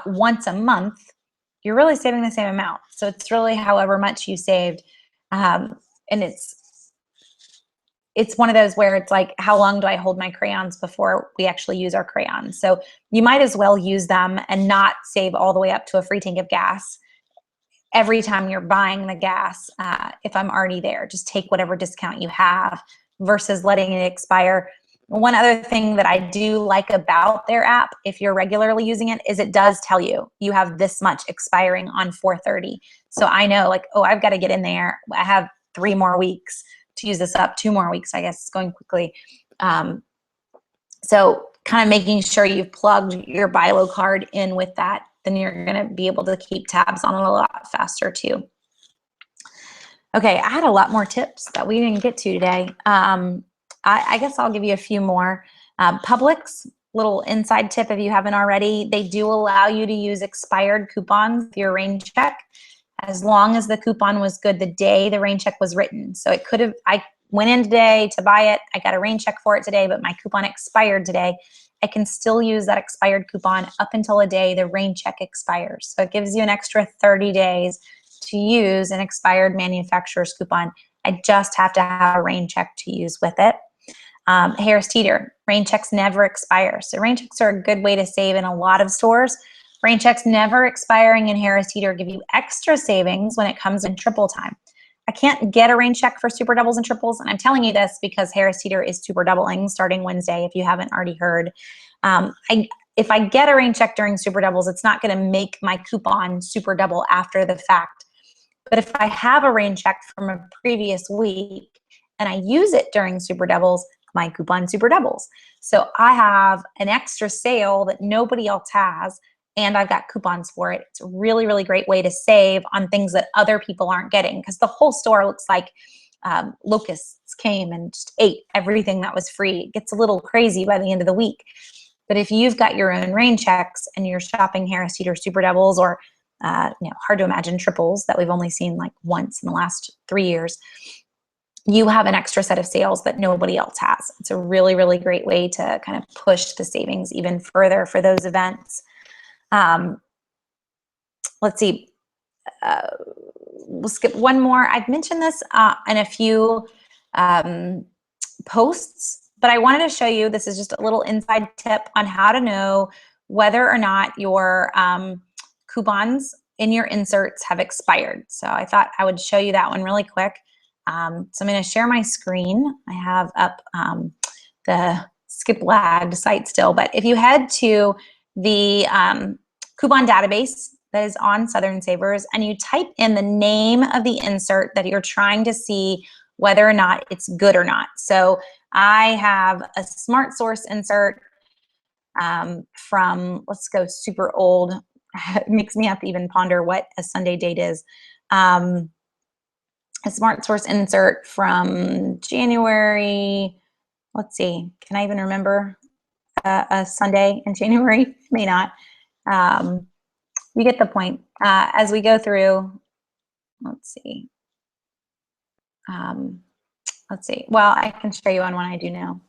once a month, you're really saving the same amount. So it's really however much you saved. And it's one of those where it's like, how long do I hold my crayons before we actually use our crayons? So you might as well use them and not save all the way up to a free tank of gas every time you're buying the gas. If I'm already there, just take whatever discount you have versus letting it expire. One other thing that I do like about their app, if you're regularly using it, is it does tell you you have this much expiring on 4/30. So I know, like, oh, I've got to get in there. I have 3 more weeks to use this up, 2 more weeks, I guess it's going quickly. So kind of making sure you've plugged your BI-LO card in with that, then you're going to be able to keep tabs on it a lot faster too. Okay, I had a lot more tips that we didn't get to today. I guess I'll give you a few more. Publix, little inside tip if you haven't already, they do allow you to use expired coupons with your rain check as long as the coupon was good the day the rain check was written. So it could have, I went in today to buy it, I got a rain check for it today, but my coupon expired today. I can still use that expired coupon up until the day the rain check expires. So it gives you an extra 30 days to use an expired manufacturer's coupon. I just have to have a rain check to use with it. Harris Teeter, rain checks never expire. So rain checks are a good way to save in a lot of stores. Rain checks never expiring in Harris Teeter give you extra savings when it comes in triple time. I can't get a rain check for super doubles and triples, and I'm telling you this because Harris Teeter is super doubling starting Wednesday, if you haven't already heard. If I get a rain check during super doubles, it's not going to make my coupon super double after the fact. But if I have a rain check from a previous week and I use it during super doubles, my coupon super doubles. So I have an extra sale that nobody else has, and I've got coupons for it. It's a really, really great way to save on things that other people aren't getting, because the whole store looks like locusts came and just ate everything that was free. It gets a little crazy by the end of the week. But if you've got your own rain checks and you're shopping Harris Teeter super doubles or hard to imagine triples that we've only seen like once in the last 3 years, you have an extra set of sales that nobody else has. It's a really, really great way to kind of push the savings even further for those events. Let's see. We'll skip one more. I've mentioned this in a few posts, but I wanted to show you, this is just a little inside tip on how to know whether or not your coupons in your inserts have expired. So I thought I would show you that one really quick. So I'm going to share my screen. I have up the Skip Lagged site still, but if you head to the coupon database that is on Southern Savers and you type in the name of the insert that you're trying to see whether or not it's good or not. So I have a Smart Source insert from, let's go super old. It makes me have to even ponder what a Sunday date is. A Smart Source insert from January. Let's see, can I even remember a Sunday in January? May not. You get the point. As we go through, let's see. Let's see. Well, I can show you on one I do know.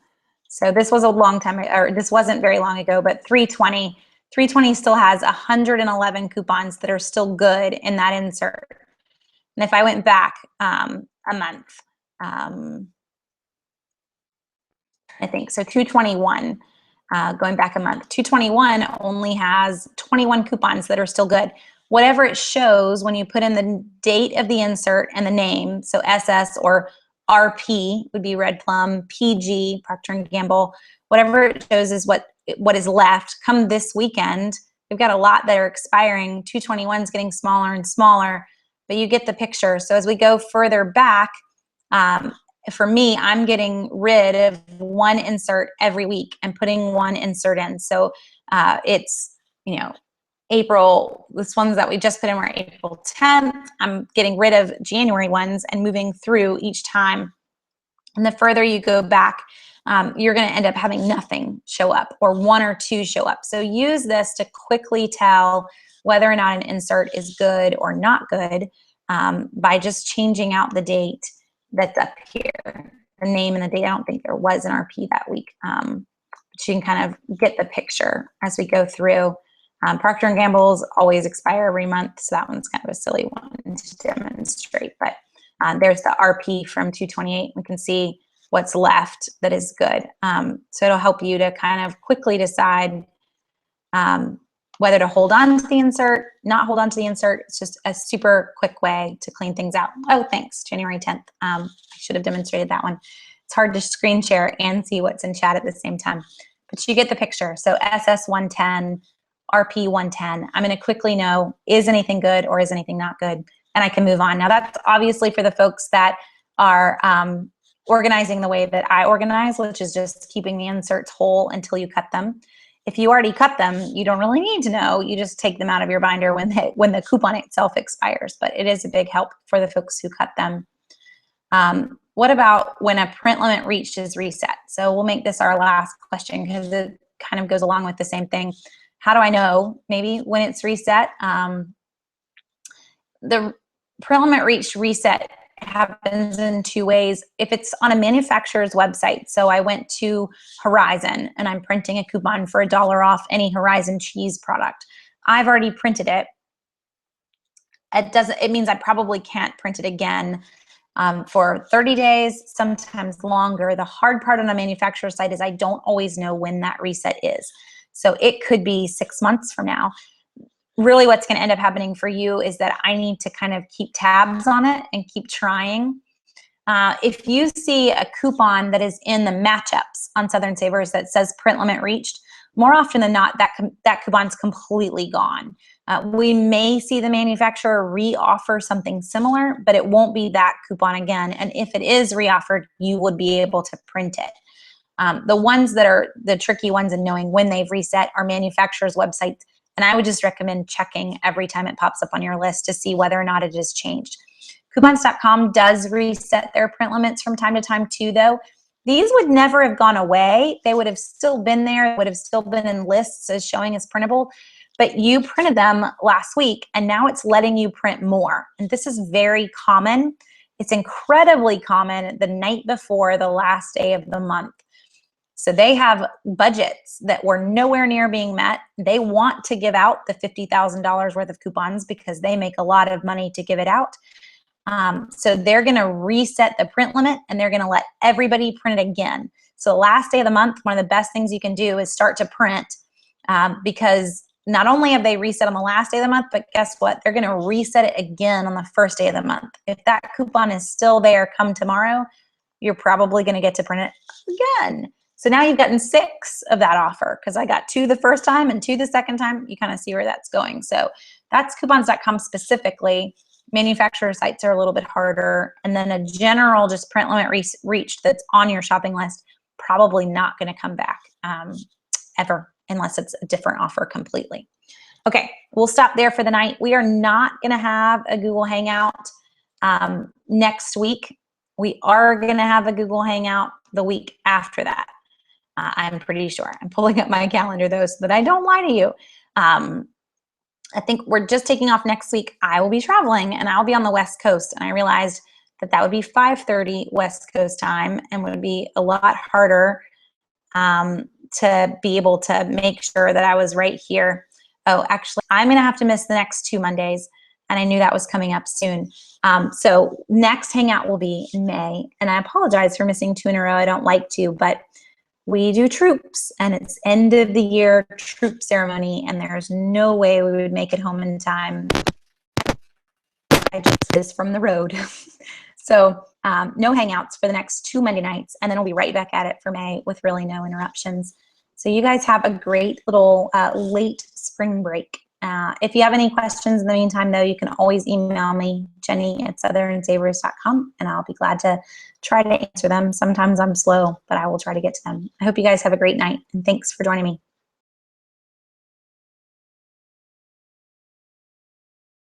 So this was a long time, or this wasn't very long ago, but 320 still has 111 coupons that are still good in that insert. And if I went back a month, I think, so 221, going back a month, 221 only has 21 coupons that are still good. Whatever it shows when you put in the date of the insert and the name, so SS or RP would be Red Plum, PG, Procter & Gamble, whatever it shows is what is left. Come this weekend, we've got a lot that are expiring. 221 is getting smaller and smaller, but you get the picture. So as we go further back, for me, I'm getting rid of one insert every week and putting one insert in. So it's, you know, April, this ones that we just put in were April 10th. I'm getting rid of January ones and moving through each time. And the further you go back, you're going to end up having nothing show up or one or two show up. So use this to quickly tell whether or not an insert is good or not good by just changing out the date that's up here, the name and the date. I don't think there was an RP that week, but you can kind of get the picture as we go through. Procter & Gamble's always expire every month, so that one's kind of a silly one to demonstrate. But there's the RP from 228. We can see what's left that is good. So it'll help you to kind of quickly decide whether to hold on to the insert, not hold on to the insert. It's just a super quick way to clean things out. Oh, thanks, January 10th. I should have demonstrated that one. It's hard to screen share and see what's in chat at the same time, but you get the picture. So SS 110, RP 110. I'm going to quickly know, is anything good or is anything not good? And I can move on. Now that's obviously for the folks that are organizing the way that I organize, which is just keeping the inserts whole until you cut them. If you already cut them, you don't really need to know. You just take them out of your binder when the coupon itself expires. But it is a big help for the folks who cut them. What about when a print limit reached is reset? So we'll make this our last question because it kind of goes along with the same thing. How do I know maybe when it's reset? The print limit reached reset happens in two ways. If it's on a manufacturer's website, so I went to Horizon and I'm printing a coupon for $1 off any Horizon cheese product. I've already printed it. It means I probably can't print it again for 30 days, sometimes longer. The hard part on a manufacturer site is I don't always know when that reset is. So it could be 6 months from now. Really what's going to end up happening for you is that I need to kind of keep tabs on it and keep trying. If you see a coupon that is in the matchups on Southern Savers that says print limit reached, more often than not, that coupon's completely gone. We may see the manufacturer re-offer something similar, but it won't be that coupon again. And if it is re-offered, you would be able to print it. The ones that are the tricky ones and knowing when they've reset are manufacturers' websites. And I would just recommend checking every time it pops up on your list to see whether or not it has changed. Coupons.com does reset their print limits from time to time too, though. These would never have gone away. They would have still been there, would have still been in lists as showing as printable, but you printed them last week and now it's letting you print more. And this is very common. It's incredibly common the night before the last day of the month. So they have budgets that were nowhere near being met. They want to give out the $50,000 worth of coupons because they make a lot of money to give it out. So they're going to reset the print limit and they're going to let everybody print it again. So the last day of the month, one of the best things you can do is start to print because not only have they reset on the last day of the month, but guess what? They're going to reset it again on the first day of the month. If that coupon is still there come tomorrow, you're probably going to get to print it again. So now you've gotten 6 of that offer because I got 2 the first time and 2 the second time. You kind of see where that's going. So that's coupons.com specifically. Manufacturer sites are a little bit harder. And then a general just print limit reached that's on your shopping list, probably not going to come back ever unless it's a different offer completely. Okay, we'll stop there for the night. We are not going to have a Google Hangout next week. We are going to have a Google Hangout the week after that. I'm pretty sure. I'm pulling up my calendar though so that I don't lie to you. I think we're just taking off next week. I will be traveling and I'll be on the West Coast. And I realized that that would be 5:30 West Coast time and would be a lot harder to be able to make sure that I was right here. Oh, actually, I'm going to have to miss the next 2 Mondays. And I knew that was coming up soon. So next hangout will be in May. And I apologize for missing 2 in a row. I don't like to, but we do troops and it's end of the year troop ceremony. And there's no way we would make it home in time. I just this from the road. So no hangouts for the next 2 Monday nights. And then we'll be right back at it for May with really no interruptions. So you guys have a great little late spring break. If you have any questions in the meantime, though, you can always email me, Jenny@SouthernSavers.com, and I'll be glad to try to answer them. Sometimes I'm slow, but I will try to get to them. I hope you guys have a great night, and thanks for joining me.